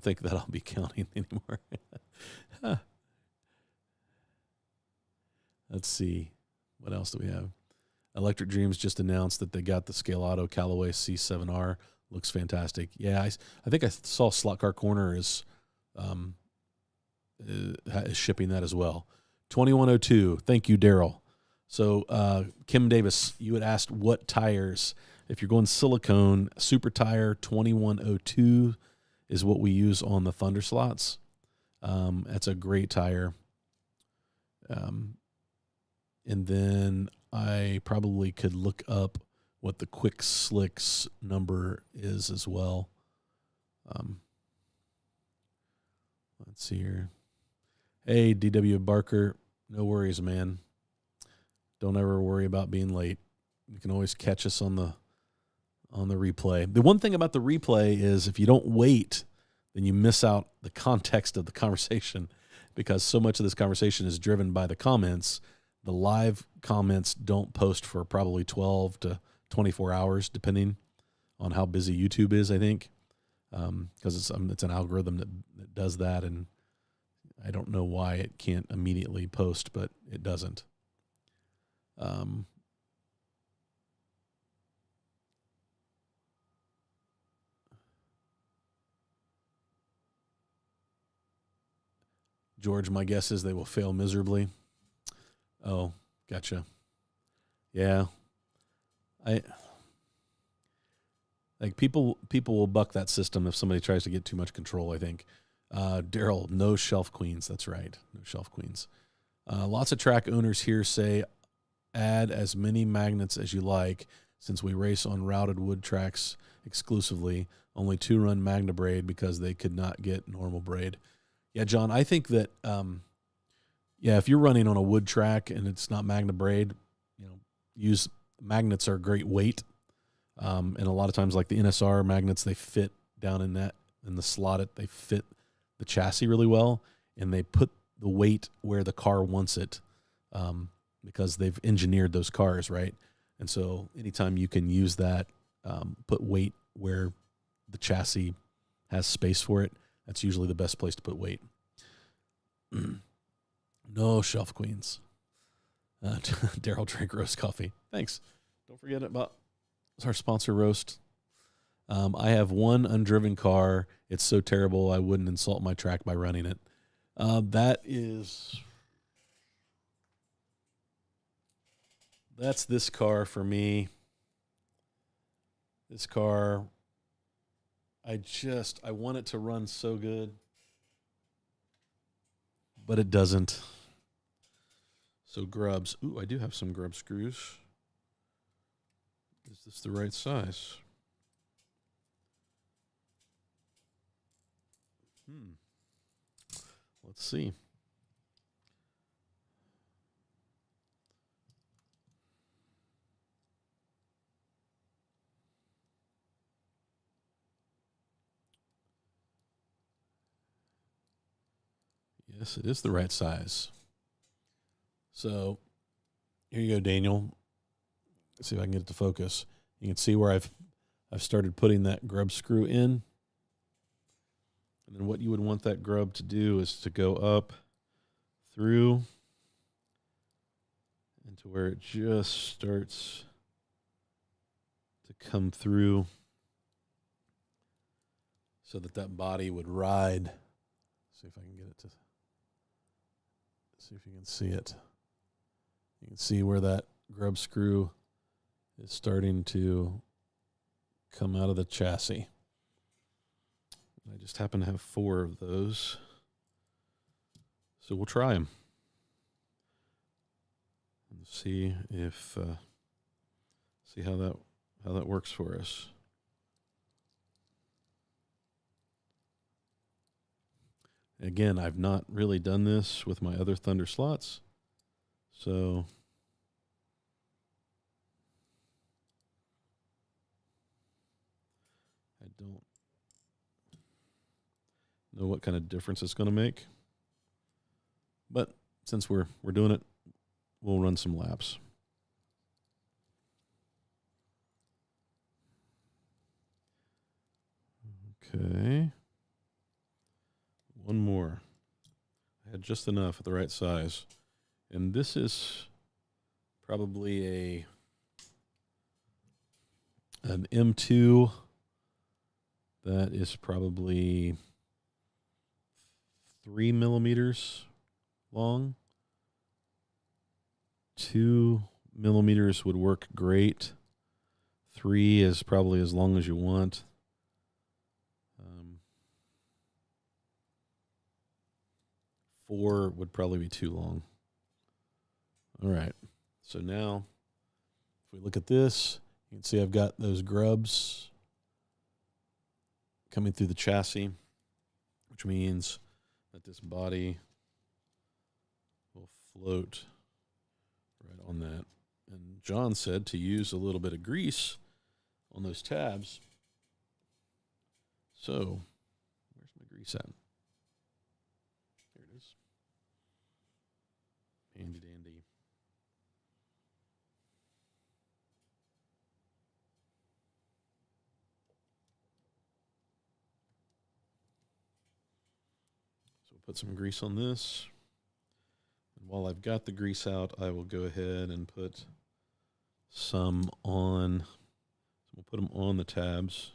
think that I'll be counting anymore. Let's see. What else do we have? Electric Dreams just announced that they got the Scale Auto Callaway C7R. Looks fantastic. Yeah, I think I saw Slot Car Corner is shipping that as well. 2102. Thank you, Daryl. So Kim Davis, you had asked what tires. If you're going silicone, Super Tire 2102 is what we use on the Thunderslots. That's a great tire. And then I probably could look up what the Quick Slicks number is as well. Let's see here. Hey, DW Barker, no worries, man. Don't ever worry about being late. You can always catch us on the replay. The one thing about the replay is if you don't wait, then you miss out the context of the conversation, because so much of this conversation is driven by the comments. The live comments don't post for probably 12 to 24 hours, depending on how busy YouTube is, I think, because it's an algorithm that does that, and I don't know why it can't immediately post, but it doesn't. George, my guess is they will fail miserably. Oh, gotcha. Yeah. People will buck that system if somebody tries to get too much control, I think. Daryl, no shelf queens. That's right. No shelf queens. Lots of track owners here say add as many magnets as you like, since we race on routed wood tracks exclusively. Only 2 run Magna braid because they could not get normal braid. Yeah, John, I think that, if you're running on a wood track and it's not Magna braid, use magnets are a great weight. And a lot of times, like the NSR magnets, they fit down in the slot, they fit the chassis really well, and they put the weight where the car wants it, because they've engineered those cars, right? And so anytime you can use that, put weight where the chassis has space for it, that's usually the best place to put weight. No shelf queens. Daryl drank roast coffee. Thanks. Don't forget about our sponsor, Roast. I have one undriven car. It's so terrible I wouldn't insult my track by running it. That's this car for me. This car, I want it to run so good. but it doesn't. So grubs. Ooh, I do have some grub screws. Is this the right size? Let's see. Yes, it is the right size. So here you go, Daniel. Let's see if I can get it to focus. You can see where I've started putting that grub screw in. And then what you would want that grub to do is to go up through into where it just starts to come through so that body would ride. See if I can get it to see if you can see it. You can see where that grub screw is starting to come out of the chassis. I just happen to have 4 of those. So we'll try them. And see if see how that works for us. Again, I've not really done this with my other Thunderslots. So I don't know what kind of difference it's going to make. But since we're doing it, we'll run some laps. Okay. One more. I had just enough at the right size. And this is probably an M2 that is probably 3 millimeters long. 2 millimeters would work great. 3 is probably as long as you want. 4 would probably be too long. All right. So now, if we look at this, you can see I've got those grubs coming through the chassis, which means that this body will float right on that. And John said to use a little bit of grease on those tabs. So, where's my grease at? There it is. Handy dandy. So we'll put some grease on this. And while I've got the grease out, I will go ahead and put some on. So we'll put them on the tabs.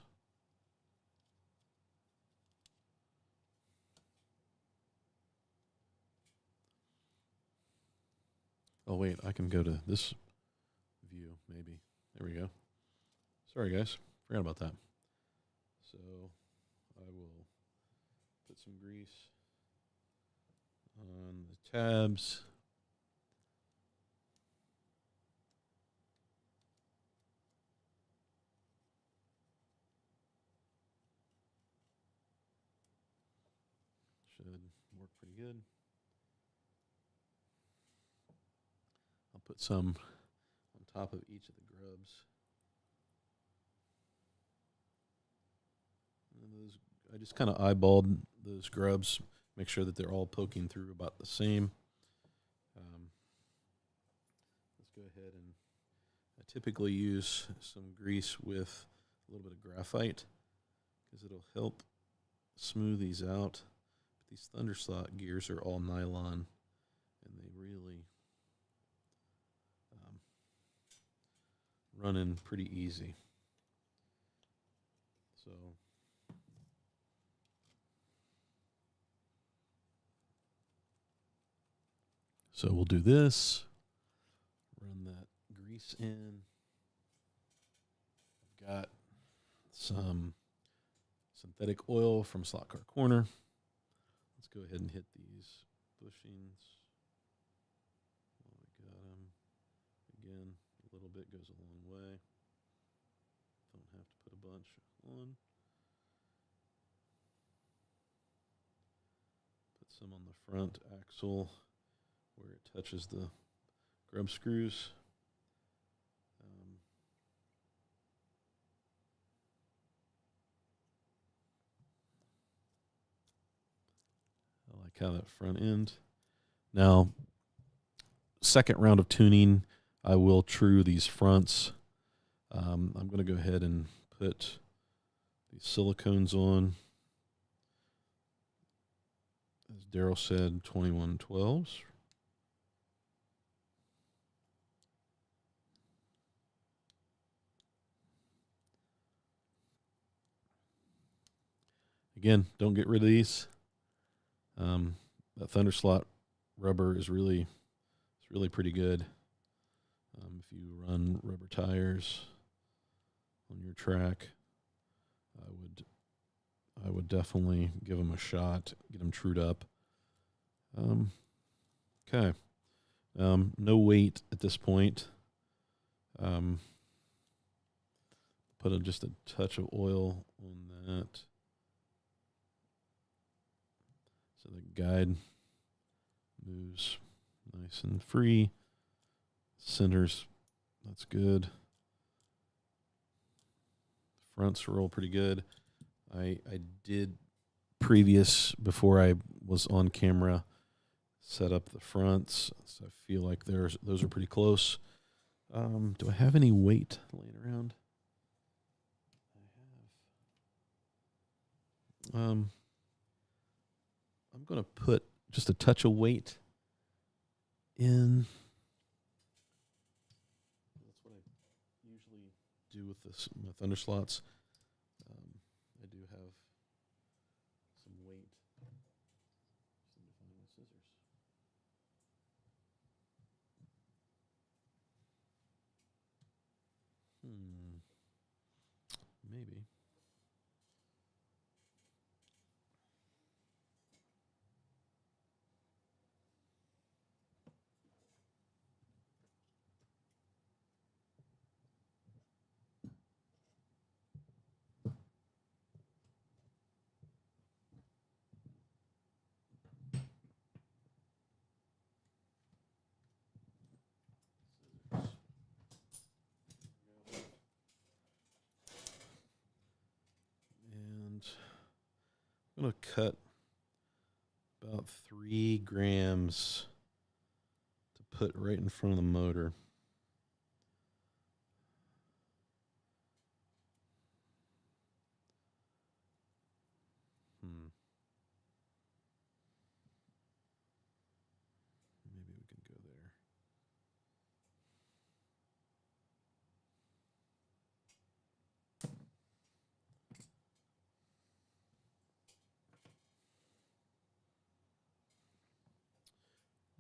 Oh, wait, I can go to this view, maybe. There we go. Sorry, guys. Forgot about that. So I will put some grease on the tabs. Should work pretty good. I'll put some on top of each of the grubs. And those, I just kind of eyeballed those grubs, make sure that they're all poking through about the same. Let's go ahead and I typically use some grease with a little bit of graphite because it'll help smooth these out. But these Thunderslot gears are all nylon, and they really run in pretty easy. So we'll do this. Run that grease in. I've got some synthetic oil from Slot Car Corner. Let's go ahead and hit these bushings. Oh, we got them. Again, a little bit goes a long way. Don't have to put a bunch on. Put some on the front axle where it touches the grub screws. I like how that front end. Now, second round of tuning, I will true these fronts. I'm going to go ahead and put these silicones on. As Daryl said, 2112s. Again, don't get rid of these. That Thunderslot rubber is really pretty good. If you run rubber tires on your track, I would definitely give them a shot, get them trued up. Okay. No weight at this point. Put just a touch of oil on that. So the guide moves nice and free. Centers, that's good. Fronts roll pretty good. I did before I was on camera, set up the fronts. So I feel like those are pretty close. Do I have any weight laying around? I have. I'm going to put just a touch of weight in. That's what I usually do with my Thunderslots. I do have some weight. Just need to find my scissors. Maybe. And I'm going to cut about 3 grams to put right in front of the motor. Maybe we can go there.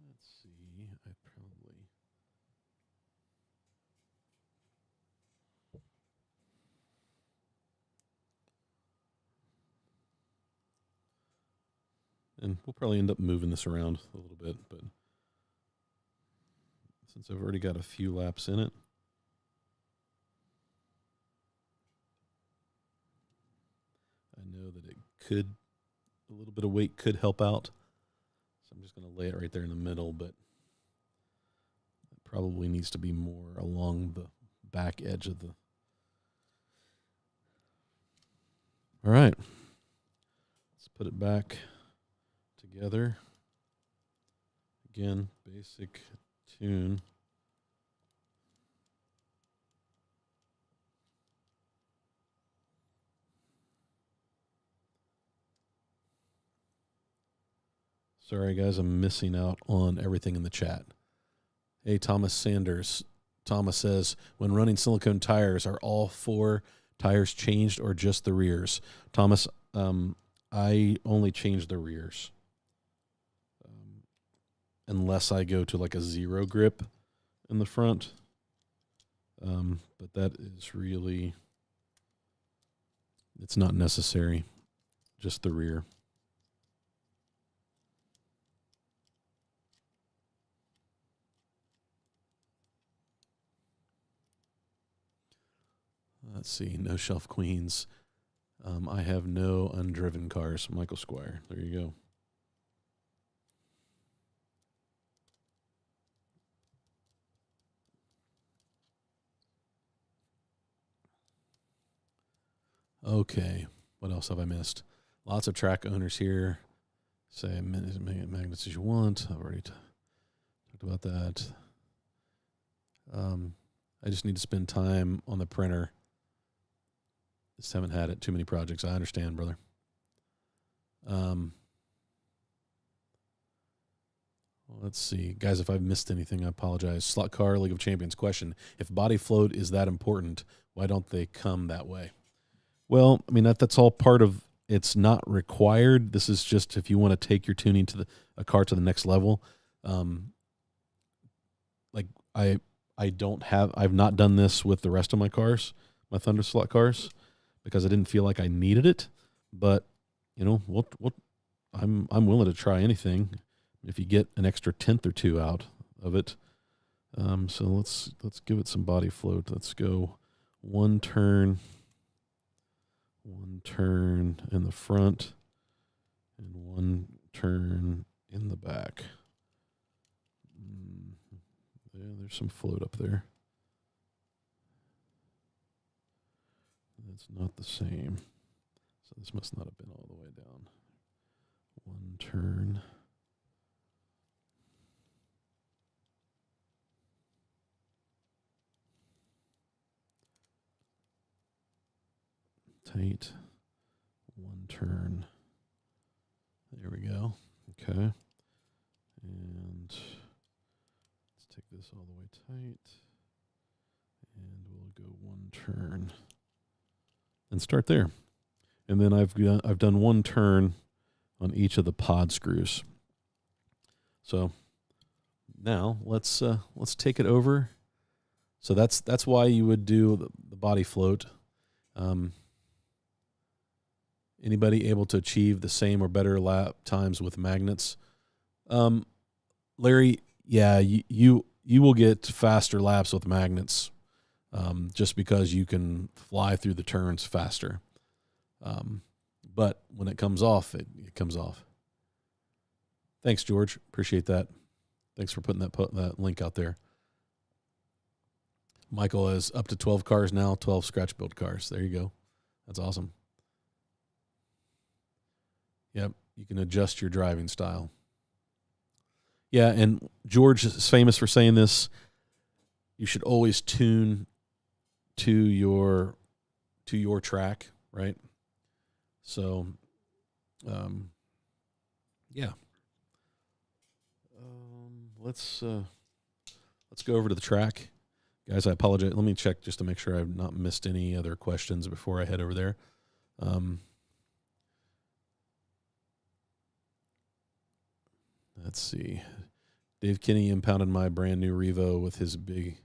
Let's see. I probably. And we'll probably end up moving this around a little bit, but since I've already got a few laps in it, I know that a little bit of weight could help out. So I'm just going to lay it right there in the middle, but it probably needs to be more along the back edge of the. All right. Let's put it back together. Again, basic tune. Sorry, guys, I'm missing out on everything in the chat. Hey, Thomas Sanders. Thomas says, when running silicone tires, are all 4 tires changed or just the rears? Thomas, I only change the rears. Unless I go to like a 0 grip in the front. But that is really, it's not necessary. Just the rear. Let's see. No shelf queens. I have no undriven cars. Michael Squire. There you go. Okay. What else have I missed? Lots of track owners here. Say magnets as you want. I've already talked about that. I just need to spend time on the printer. Just haven't had it. Too many projects. I understand, brother. Let's see. Guys, if I've missed anything, I apologize. Slot Car League of Champions question. If body float is that important, why don't they come that way? Well, I mean, that's all part of, it's not required. This is just if you want to take your tuning to a car to the next level. Like I've not done this with the rest of my cars, my Thunderslot cars, because I didn't feel like I needed it. But you know, I'm willing to try anything if you get an extra tenth or two out of it. So let's give it some body float. Let's go one turn in the front and one turn in the back. Yeah, there's some float up there. That's not the same. So this must not have been all the way down. One turn. Tight. One turn. There we go. Okay. And let's take this all the way tight. And we'll go one turn. And start there. And then I've done one turn on each of the pod screws. So now let's take it over. So that's why you would do the body float. Anybody able to achieve the same or better lap times with magnets? Larry, yeah, you will get faster laps with magnets, just because you can fly through the turns faster. But when it comes off, it comes off. Thanks, George. Appreciate that. Thanks for putting that link out there. Michael has up to 12 cars now, 12 scratch build cars. There you go. That's awesome. Yep, you can adjust your driving style. Yeah, and George is famous for saying this. You should always tune to your track, right? So, yeah. Let's go over to the track, guys. I apologize. Let me check just to make sure I've not missed any other questions before I head over there. Let's see. Dave Kinney impounded my brand new Revo with his big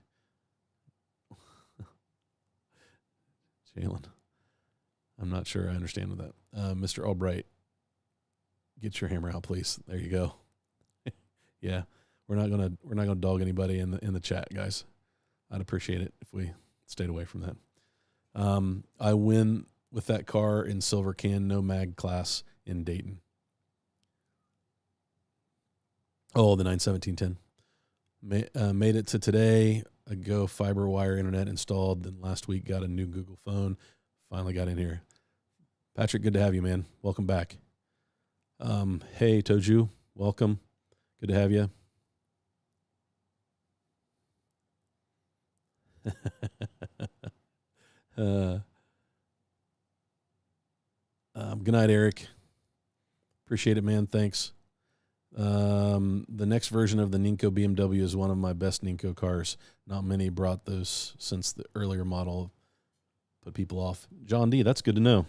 Jalen. I'm not sure I understand with that. Mr. Albright, get your hammer out, please. There you go. Yeah, we're not gonna dog anybody in the chat, guys. I'd appreciate it if we stayed away from that. I win with that car in Silver Can, no mag class in Dayton. Oh, the 91710. Made it to today. Ago, fiber wire internet installed. Then last week got a new Google phone. Finally got in here. Patrick, good to have you, man. Welcome back. Hey, Toju, welcome. Good to have you. Good night, Eric. Appreciate it, man. Thanks. The next version of the Ninko BMW is one of my best Ninko cars. Not many brought those since the earlier model put people off. John D, that's good to know.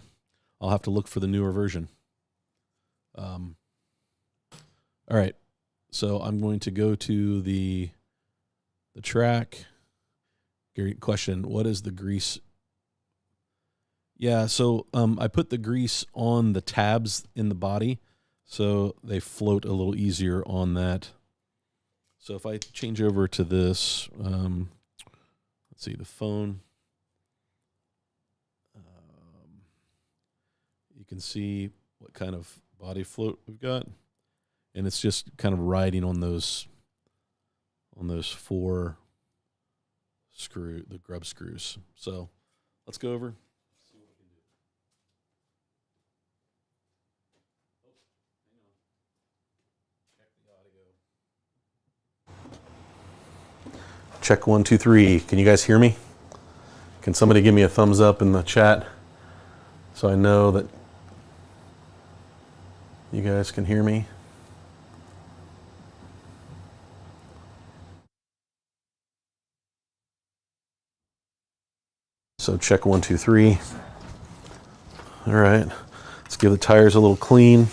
I'll have to look for the newer version. All right. So I'm going to go to the track. Great question. What is the grease? Yeah, so I put the grease on the tabs in the body, so they float a little easier on that. So if I change over to this, let's see, the phone. can see what kind of body float we've got, and it's just kind of riding on those 4 the grub screws. So let's go over. Check 1, 2, 3. Can you guys hear me? Can somebody give me a thumbs up in the chat so I know that you guys can hear me? So check 1, 2, 3. All right, let's give the tires a little clean.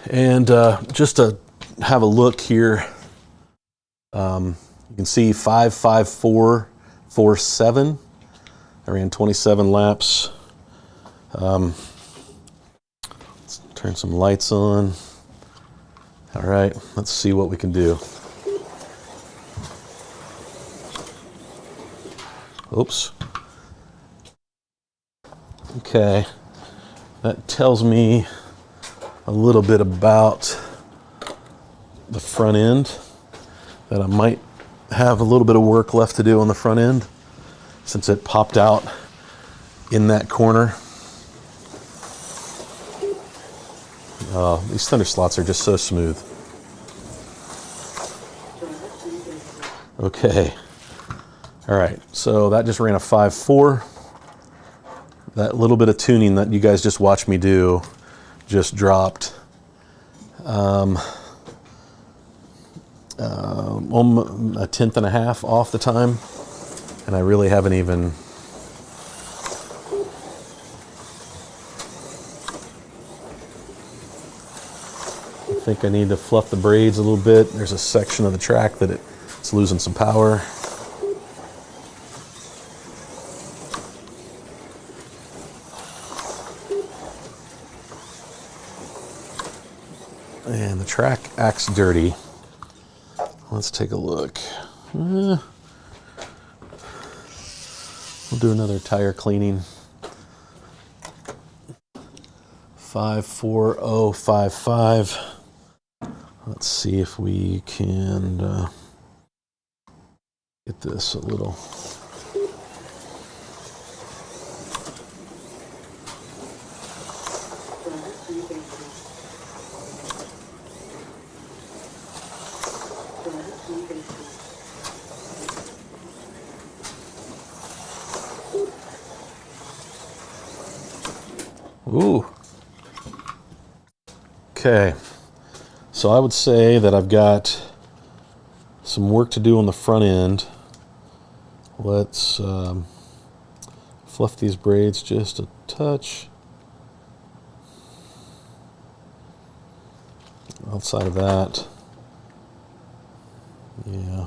And just to have a look here, you can see 5:54.47. I ran 27 laps. Let's turn some lights on. All right, let's see what we can do. Oops. Okay, that tells me a little bit about the front end, that I might have a little bit of work left to do on the front end since it popped out in that corner. These Thunderslots are just so smooth. Okay. All right, so that just ran a 5.4. That little bit of tuning that you guys just watched me do just dropped a tenth and a half off the time, and I really haven't even I think I need to fluff the braids a little bit. There's a section of the track that it's losing some power. And the track acts dirty. Let's take a look. We'll do another tire cleaning. 54055. Let's see if we can get this a little. Ooh. Okay. So I would say that I've got some work to do on the front end. Let's fluff these braids just a touch. Outside of that, yeah.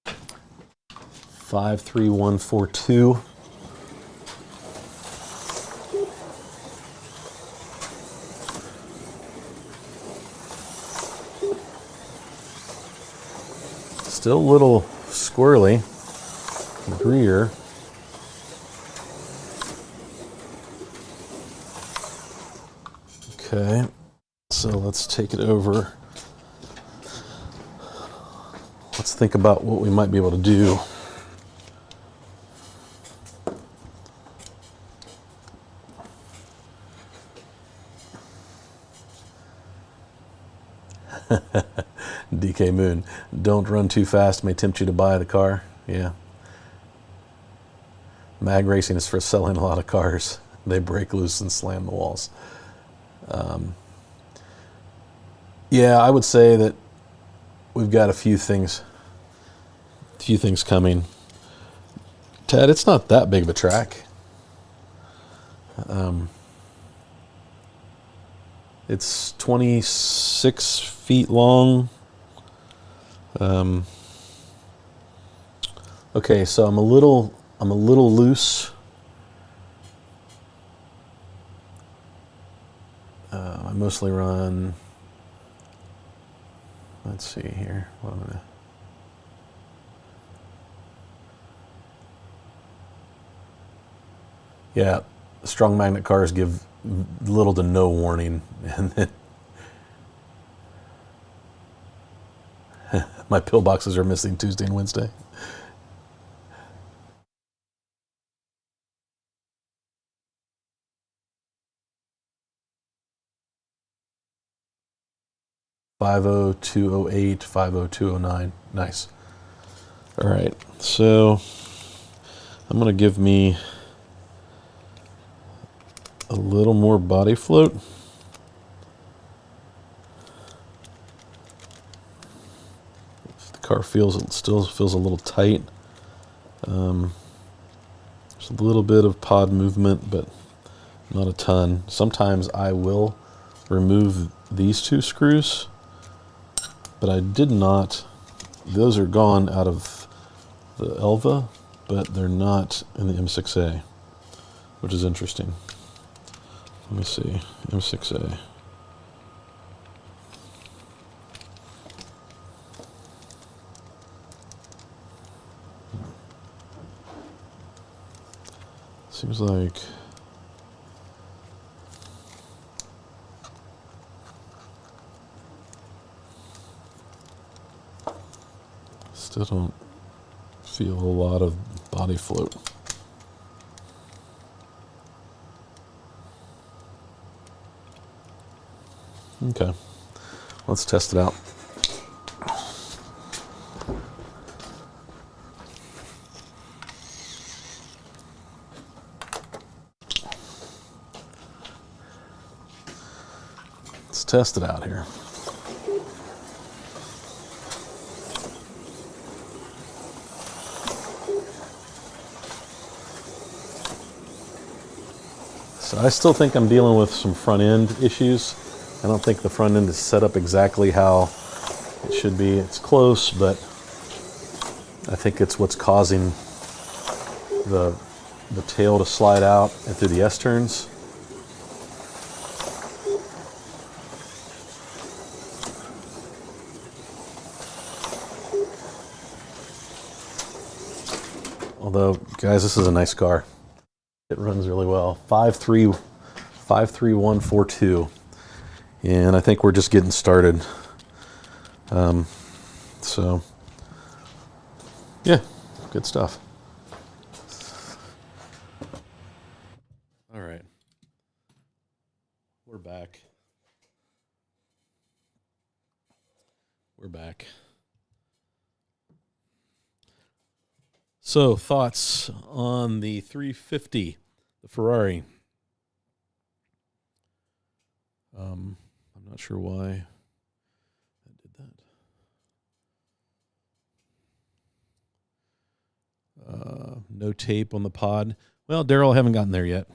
53142. Still a little squirrely in the rear. Okay, so let's take it over. Let's think about what we might be able to do. DK Moon, don't run too fast, may tempt you to buy the car. Yeah. Mag racing is for selling a lot of cars. They break loose and slam the walls. Yeah, I would say that we've got a few things coming. Ted, it's not that big of a track. It's 26 feet long. Okay, so I'm a little loose. I mostly run. Let's see here. What I'm gonna. Yeah, strong magnet cars give little to no warning, and then my pillboxes are missing Tuesday and Wednesday. (50208, 50209). Nice. All right, so I'm going to give me a little more body float. The car still feels a little tight. There's a little bit of pod movement, but not a ton. Sometimes I will remove these two screws, but I did not. Those are gone out of the Elva, but they're not in the M6A, which is interesting. Let me see, M6A. Seems like still don't feel a lot of body float. Okay, let's test it out. Let's test it out here. So I still think I'm dealing with some front end issues. I don't think the front end is set up exactly how it should be. It's close, but I think it's what's causing the tail to slide out and through the S-turns. Although, guys, this is a nice car. It runs really well. 53142. And I think we're just getting started. So, yeah, good stuff. All right. We're back. We're back. So, thoughts on the 350, the Ferrari. I'm not sure why I did that. No tape on the pod. Well, Daryl, I haven't gotten there yet.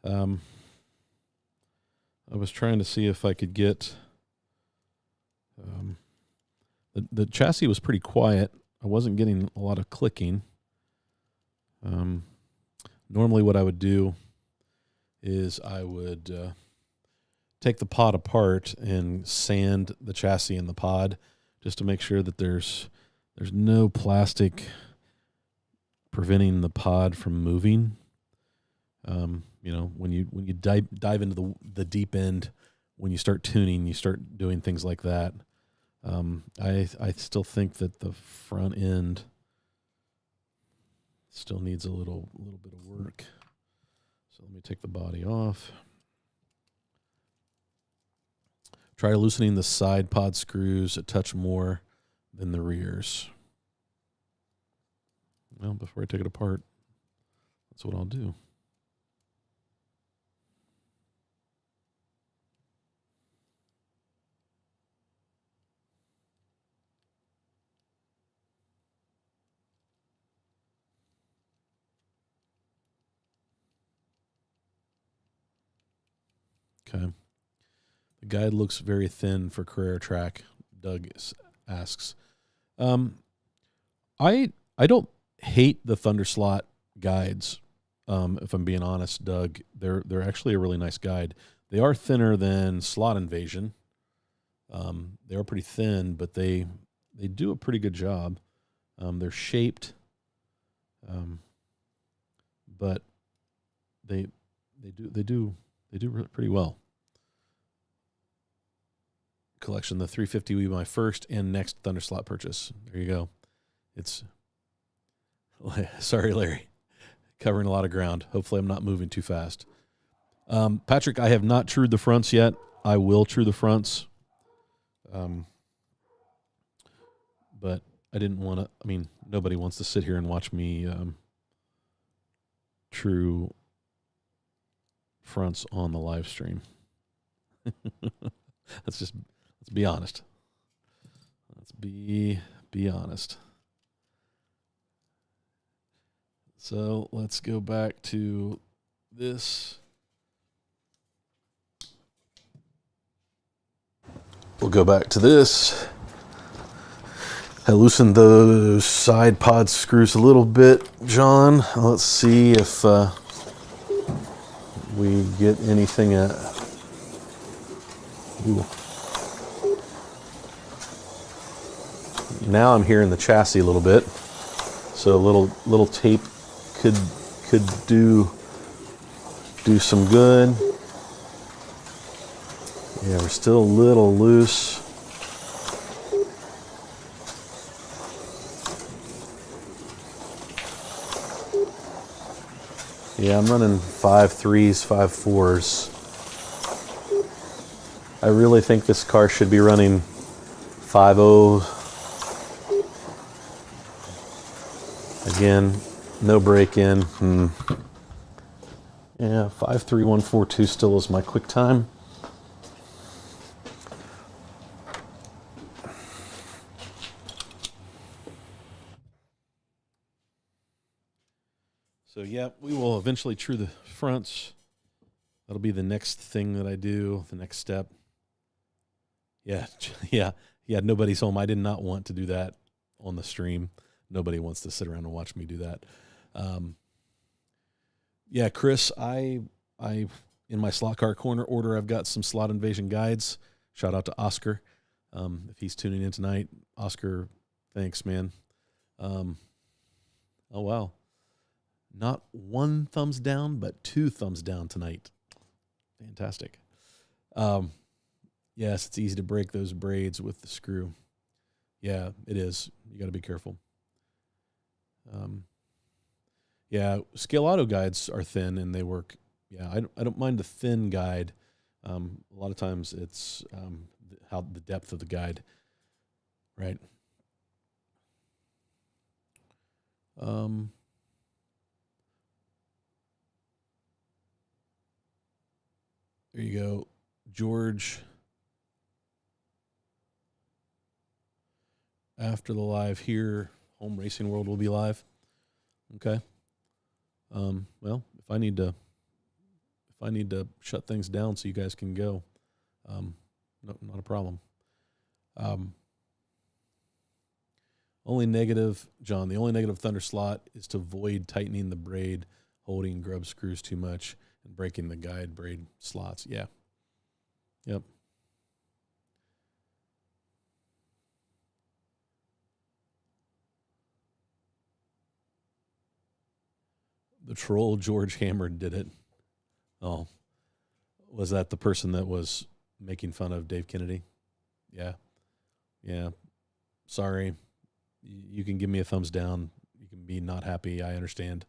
I was trying to see if I could get... the chassis was pretty quiet. I wasn't getting a lot of clicking. Normally what I would do is I would take the pod apart and sand the chassis in the pod just to make sure that there's no plastic preventing the pod from moving. When you dive into the deep end, when you start tuning, you start doing things like that. I still think that the front end still needs a little bit of work. So let me take the body off. Try loosening the side pod screws a touch more than the rears. Well, before I take it apart, that's what I'll do. Okay. The guide looks very thin for Carrera track, Doug asks. I don't hate the Thunderslot guides, if I'm being honest, Doug. They're actually a really nice guide. They are thinner than Slot Invasion. They are pretty thin, but they do a pretty good job. They're shaped, but they do pretty well. Collection, the 350 will be my first and next Thunderslot purchase. There you go. It's sorry, Larry, covering a lot of ground. Hopefully, I'm not moving too fast. Patrick, I have not trued the fronts yet. I will true the fronts. But I didn't want to. I mean, nobody wants to sit here and watch me true fronts on the live stream. Let's be honest. Let's be honest. So let's go back to this. We'll go back to this. I loosened those side pod screws a little bit, John. Let's see if we get anything at. Ooh. Now I'm hearing the chassis a little bit, so a little tape could do some good. Yeah, we're still a little loose. Yeah, I'm running 5.3s, 5.4s. I really think this car should be running 5.0. Again, no break-in. Yeah, 5.3142 still is my quick time. So yeah, we will eventually true the fronts. That'll be the next thing that I do, the next step. Yeah, nobody's home. I did not want to do that on the stream. Nobody wants to sit around and watch me do that. Yeah, Chris, I in my slot car corner order, I've got some slot invasion guides. Shout out to Oscar. If he's tuning in tonight, Oscar, thanks, man. Oh, wow. Not one thumbs down, but 2 thumbs down tonight. Fantastic. Yes, it's easy to break those braids with the screw. Yeah, it is. You got to be careful. Yeah, scale auto guides are thin and they work. Yeah, I don't mind the thin guide. A lot of times it's how the depth of the guide, right? There you go, George. After the live here, Home Racing World will be live. Okay. Well, if I need to shut things down so you guys can go, no, not a problem. Only negative, John. The only negative Thunderslot is to avoid tightening the braid, holding grub screws too much, and breaking the guide braid slots. Yeah. Yep. The troll George Hammered did it. Oh, was that the person that was making fun of Dave Kennedy? Yeah. Yeah. Sorry. You can give me a thumbs down. You can be not happy. I understand.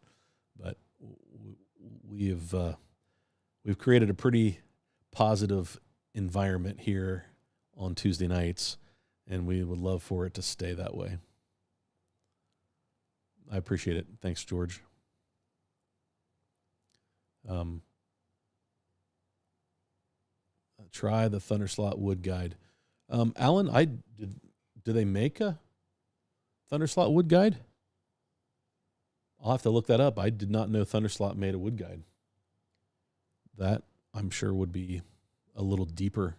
But we've created a pretty positive environment here on Tuesday nights, and we would love for it to stay that way. I appreciate it. Thanks, George. Try the Thunderslot wood guide. Alan, do they make a Thunderslot wood guide? I'll have to look that up. I did not know Thunderslot made a wood guide. That, I'm sure, would be a little deeper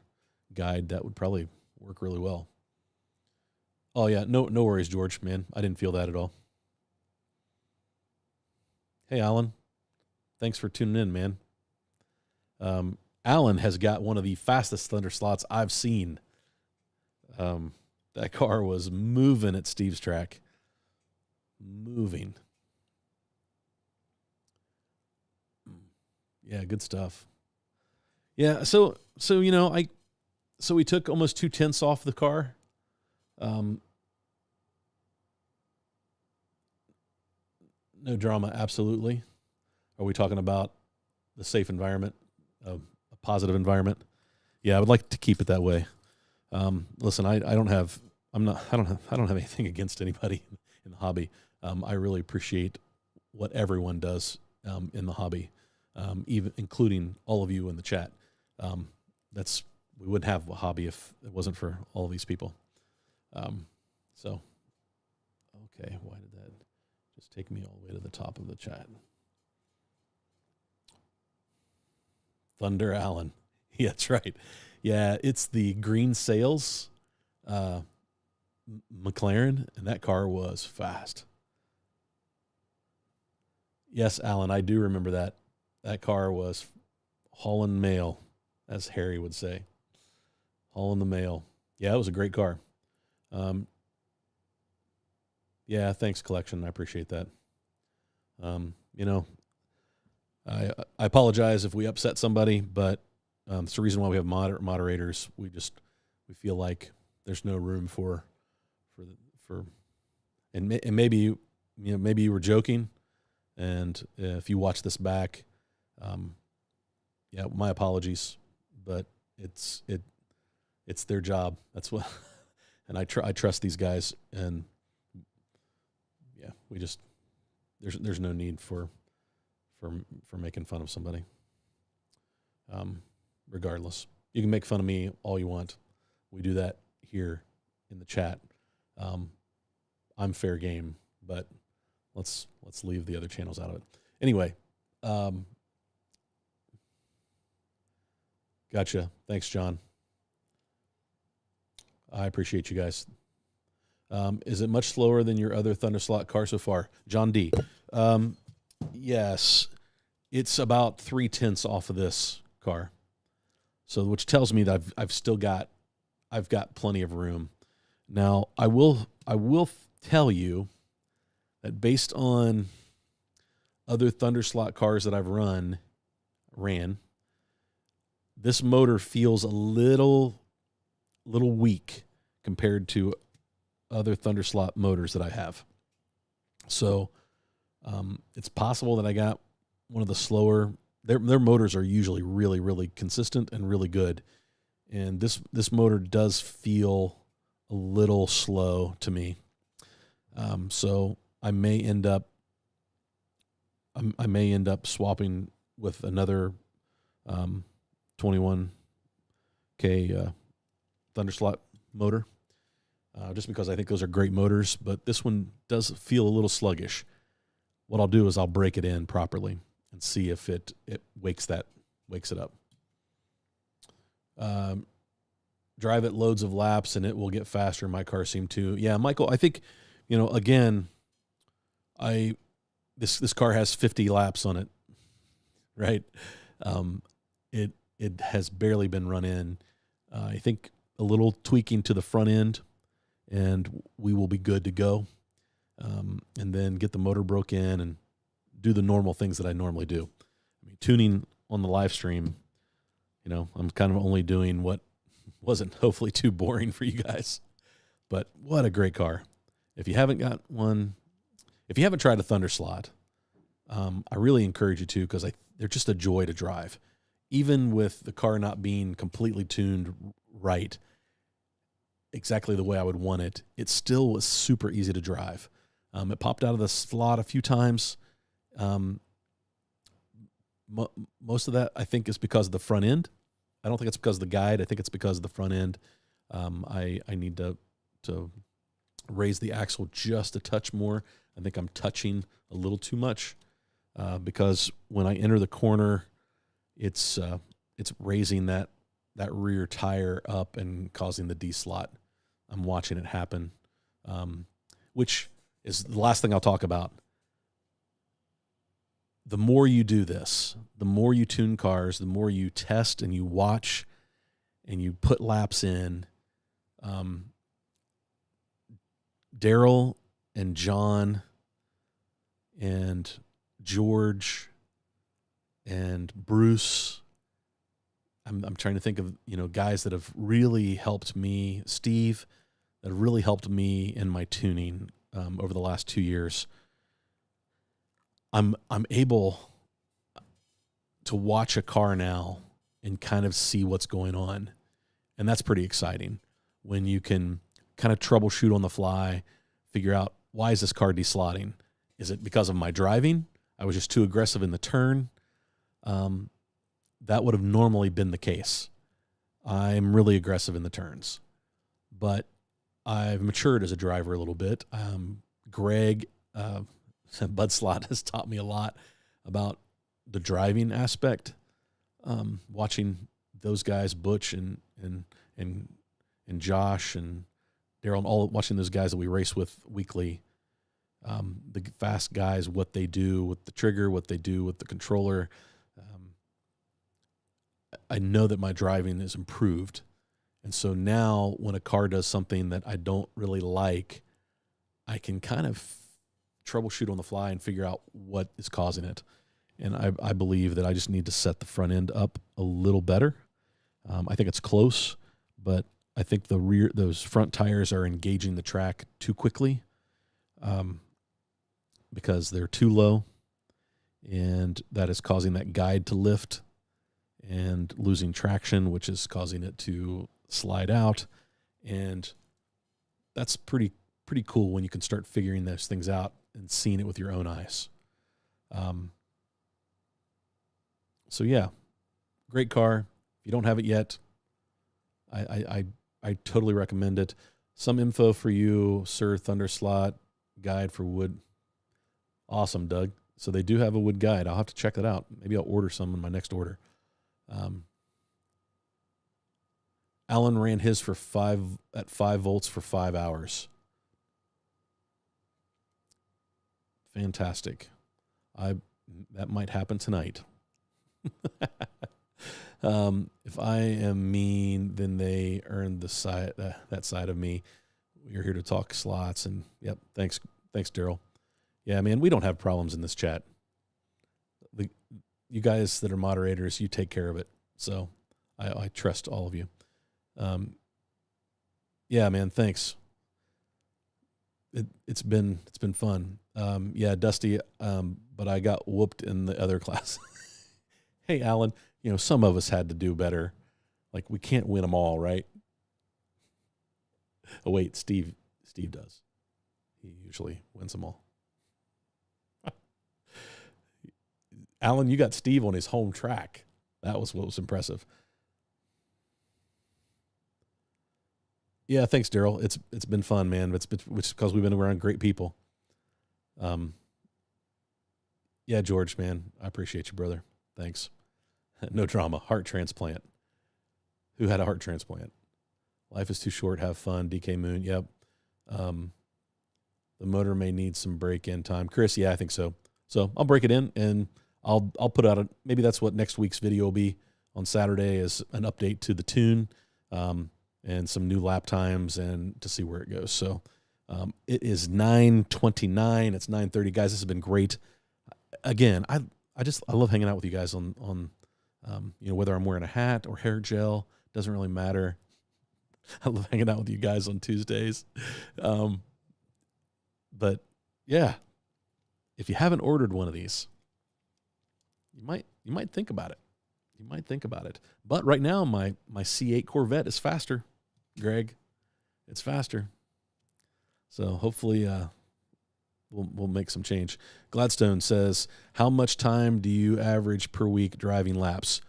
guide that would probably work really well. Oh, yeah. No worries, George, man. I didn't feel that at all. Hey, Alan. Thanks for tuning in, man. Alan has got one of the fastest Thunderslots I've seen. That car was moving at Steve's track. Moving. Yeah, good stuff. Yeah, so we took almost 2/10 off the car. Um, no drama, absolutely. Are we talking about the safe environment, a positive environment? Yeah, I would like to keep it that way. Listen, I don't have anything against anybody in the hobby. I really appreciate what everyone does in the hobby, even including all of you in the chat. We wouldn't have a hobby if it wasn't for all of these people. So, okay, why did that just take me all the way to the top of the chat? Thunder Allen. Yeah, that's right. Yeah, it's the green sails McLaren, and that car was fast. Yes, Alan, I do remember that. That car was hauling mail, as Harry would say. Hauling the mail. Yeah, it was a great car. Yeah, thanks, Collection. I appreciate that. I apologize if we upset somebody, but it's the reason why we have moderators. We feel like there's no room and maybe you were joking, and if you watch this back, yeah, my apologies, but it's their job. That's what, and I trust these guys, and yeah, there's no need for making fun of somebody. Regardless, you can make fun of me all you want. We do that here in the chat. I'm fair game, but let's leave the other channels out of it. Anyway, gotcha. Thanks, John. I appreciate you guys. Is it much slower than your other Thunderslot car so far? John D. Yes, it's about 3/10 off of this car. So, which tells me that I've got plenty of room. Now, I will tell you that based on other Thunderslot cars that I've ran, this motor feels a little weak compared to other Thunderslot motors that I have. So, it's possible that I got one of the slower. Their motors are usually really, really consistent and really good, and this motor does feel a little slow to me. So I may end up swapping with another 21K Thunderslot motor, just because I think those are great motors. But this one does feel a little sluggish. What I'll do is I'll break it in properly and see if it wakes it up. Drive it loads of laps and it will get faster. My car seemed to. Yeah, Michael, I think, again, this car has 50 laps on it, right? It has barely been run in. I think a little tweaking to the front end, and we will be good to go. And then get the motor broke in and do the normal things that I normally do. I mean, tuning on the live stream, I'm kind of only doing what wasn't hopefully too boring for you guys. But what a great car. If you haven't tried a Thunderslot, I really encourage you to, because they're just a joy to drive. Even with the car not being completely tuned right, exactly the way I would want it, it still was super easy to drive. It popped out of the slot a few times. Most of that, I think, is because of the front end. I don't think it's because of the guide. I think it's because of the front end. I need to raise the axle just a touch more. I think I'm touching a little too much, because when I enter the corner, it's raising that rear tire up and causing the D slot. I'm watching it happen, which is the last thing I'll talk about. The more you do this, the more you tune cars, the more you test and you watch and you put laps in. Daryl and John and George and Bruce. I'm trying to think of, guys that have really helped me. Steve, that have really helped me in my tuning over the last 2 years. I'm able to watch a car now and kind of see what's going on. And that's pretty exciting when you can kind of troubleshoot on the fly, figure out, why is this car deslotting? Is it because of my driving? I was just too aggressive in the turn. That would have normally been the case. I'm really aggressive in the turns, but I've matured as a driver a little bit. Greg, Bud Slot, has taught me a lot about the driving aspect. Watching those guys, Butch and Josh and Daryl, and all watching those guys that we race with weekly. The fast guys, what they do with the trigger, what they do with the controller. I know that my driving is improved. And so now when a car does something that I don't really like, I can kind of troubleshoot on the fly and figure out what is causing it. And I believe that I just need to set the front end up a little better. I think it's close, but I think those front tires are engaging the track too quickly because they're too low, and that is causing that guide to lift and losing traction, which is causing it to slide out. And that's pretty cool when you can start figuring those things out and seeing it with your own eyes. So yeah, great car. If you don't have it yet, I totally recommend it. Some info for you, Sir Thunderslot guide for wood. Awesome, Doug. So they do have a wood guide. I'll have to check that out. Maybe I'll order some in my next order. Alan ran his at 5 volts for 5 hours. Fantastic. That might happen tonight. If I am mean, then they earn that side of me. We're here to talk slots, and yep, thanks, Daryl. Yeah, man, we don't have problems in this chat. You guys that are moderators, you take care of it. So I trust all of you. Yeah, man, thanks. It's been fun. Yeah, Dusty, but I got whooped in the other class. Hey, Alan, some of us had to do better. Like, we can't win them all, right? Oh, wait, Steve does. He usually wins them all. Alan, you got Steve on his home track. That was what was impressive. Yeah, thanks, Daryl. It's been fun, man. It's because we've been around great people. Yeah, George, man, I appreciate you, brother. Thanks. No drama. Heart transplant. Who had a heart transplant? Life is too short. Have fun. DK Moon. Yep. The motor may need some break-in time. Chris, yeah, I think so. So I'll break it in, and I'll put out maybe that's what next week's video will be on Saturday, is an update to the tune and some new lap times and to see where it goes. So it is 9:29. It's 9:30. Guys, this has been great. Again, I love hanging out with you guys on whether I'm wearing a hat or hair gel, doesn't really matter. I love hanging out with you guys on Tuesdays. But yeah, if you haven't ordered one of these, you might think about it. You might think about it. But right now, my C8 Corvette is faster, Greg. It's faster. So hopefully we'll make some change. Gladstone says, how much time do you average per week driving laps?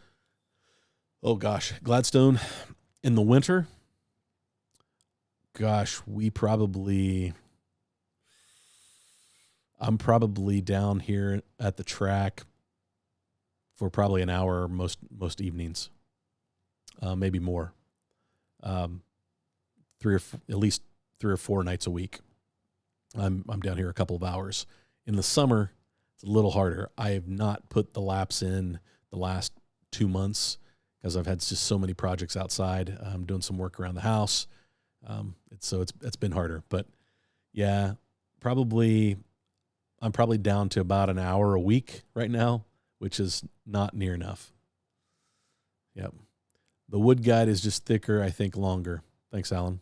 Oh, gosh. Gladstone, in the winter, gosh, I'm probably down here at the track for probably an hour most evenings, maybe more. At least 3 or 4 nights a week. I'm down here a couple of hours. In the summer, it's a little harder. I have not put the laps in the last 2 months because I've had just so many projects outside. I'm doing some work around the house. It's been harder. But yeah, I'm probably down to about an hour a week right now which is not near enough. Yep. The wood guide is just thicker, I think longer. Thanks, Alan.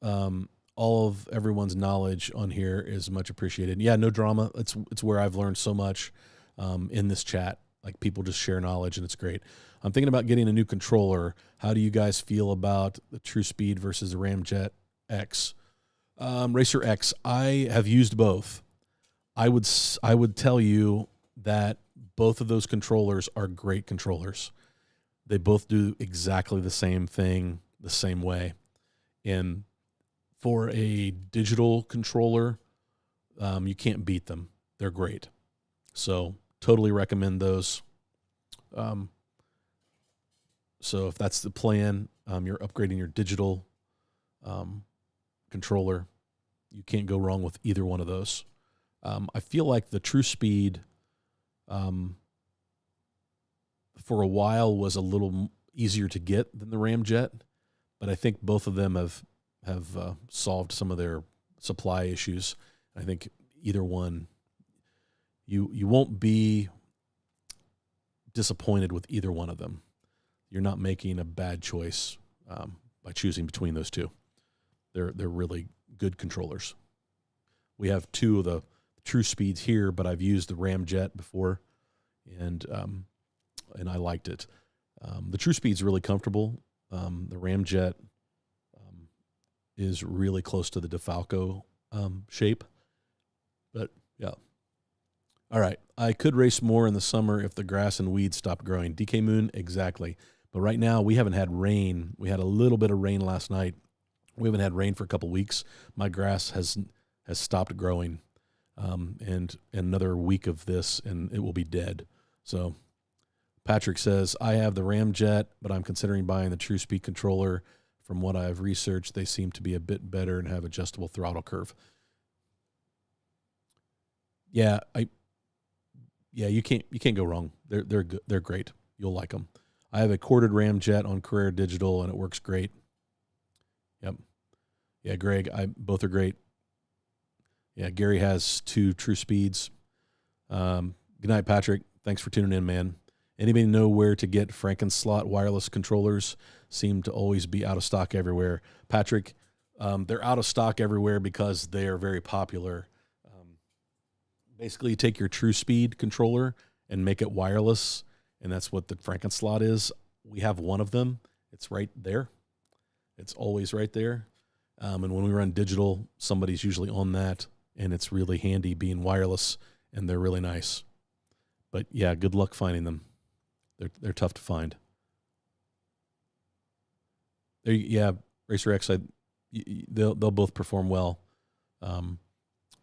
All of everyone's knowledge on here is much appreciated. Yeah, no drama. It's where I've learned so much in this chat. Like, people just share knowledge, and it's great. I'm thinking about getting a new controller. How do you guys feel about the True Speed versus the Ramjet X? Racer X, I have used both. I would tell you that both of those controllers are great controllers. They both do exactly the same thing the same way. And for a digital controller, you can't beat them. They're great. So totally recommend those. So if that's the plan, you're upgrading your digital controller. You can't go wrong with either one of those. I feel like the True Speed for a while was a little easier to get than the Ramjet, but I think both of them have solved some of their supply issues. I think either one, you won't be disappointed with either one of them. You're not making a bad choice by choosing between those two. They're really good controllers. We have two of the True Speeds here, but I've used the Ramjet before, and I liked it. The True Speed's really comfortable. The Ramjet is really close to the DeFalco shape, but yeah. All right, I could race more in the summer if the grass and weeds stopped growing. DK Moon, exactly. But right now we haven't had rain. We had a little bit of rain last night. We haven't had rain for a couple weeks. My grass has stopped growing, and another week of this, and it will be dead. So Patrick says, I have the Ramjet, but I'm considering buying the True Speed controller. From what I've researched, they seem to be a bit better and have adjustable throttle curve. Yeah, you can't go wrong. They're good. They're great. You'll like them. I have a corded Ramjet on Carrera Digital, and it works great. Yep. Yeah, Greg, both are great. Yeah, Gary has two True Speeds. Good night, Patrick. Thanks for tuning in, man. Anybody know where to get Frankenslot wireless controllers? Seem to always be out of stock everywhere. Patrick, they're out of stock everywhere because they are very popular. Basically, you take your True Speed controller and make it wireless, and that's what the Frankenslot is. We have one of them. It's right there. It's always right there. And when we run digital, somebody's usually on that, and it's really handy being wireless, and they're really nice. But yeah, good luck finding them. They're tough to find. Yeah, Racer X, they'll both perform well.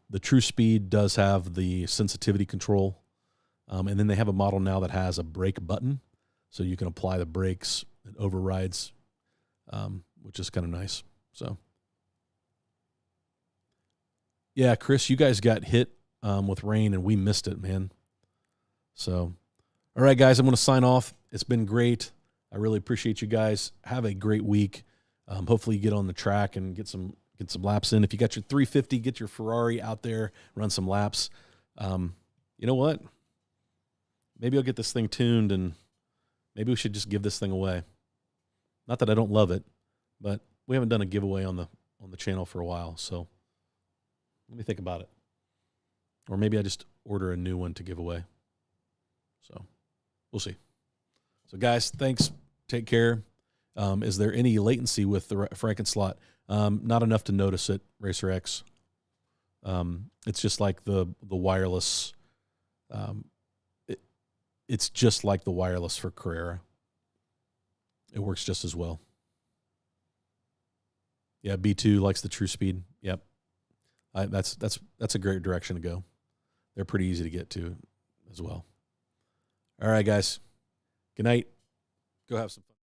The True Speed does have the sensitivity control, and then they have a model now that has a brake button, so you can apply the brakes. It overrides, which is kind of nice. So, yeah, Chris, you guys got hit with rain, and we missed it, man. So, all right, guys, I'm going to sign off. It's been great. I really appreciate you guys. Have a great week. Hopefully you get on the track and get some laps in. If you got your 350, get your Ferrari out there, run some laps. You know what? Maybe I'll get this thing tuned, and maybe we should just give this thing away. Not that I don't love it, but we haven't done a giveaway on the channel for a while, so let me think about it. Or maybe I just order a new one to give away. So we'll see. So guys, thanks. Take care. Is there any latency with the Frankenslot? Not enough to notice it, Racer X. It's just like the wireless. It's just like the wireless for Carrera. It works just as well. Yeah, B2 likes the True Speed. Yep. That's a great direction to go. They're pretty easy to get to as well. All right, guys. Good night. Go have some fun.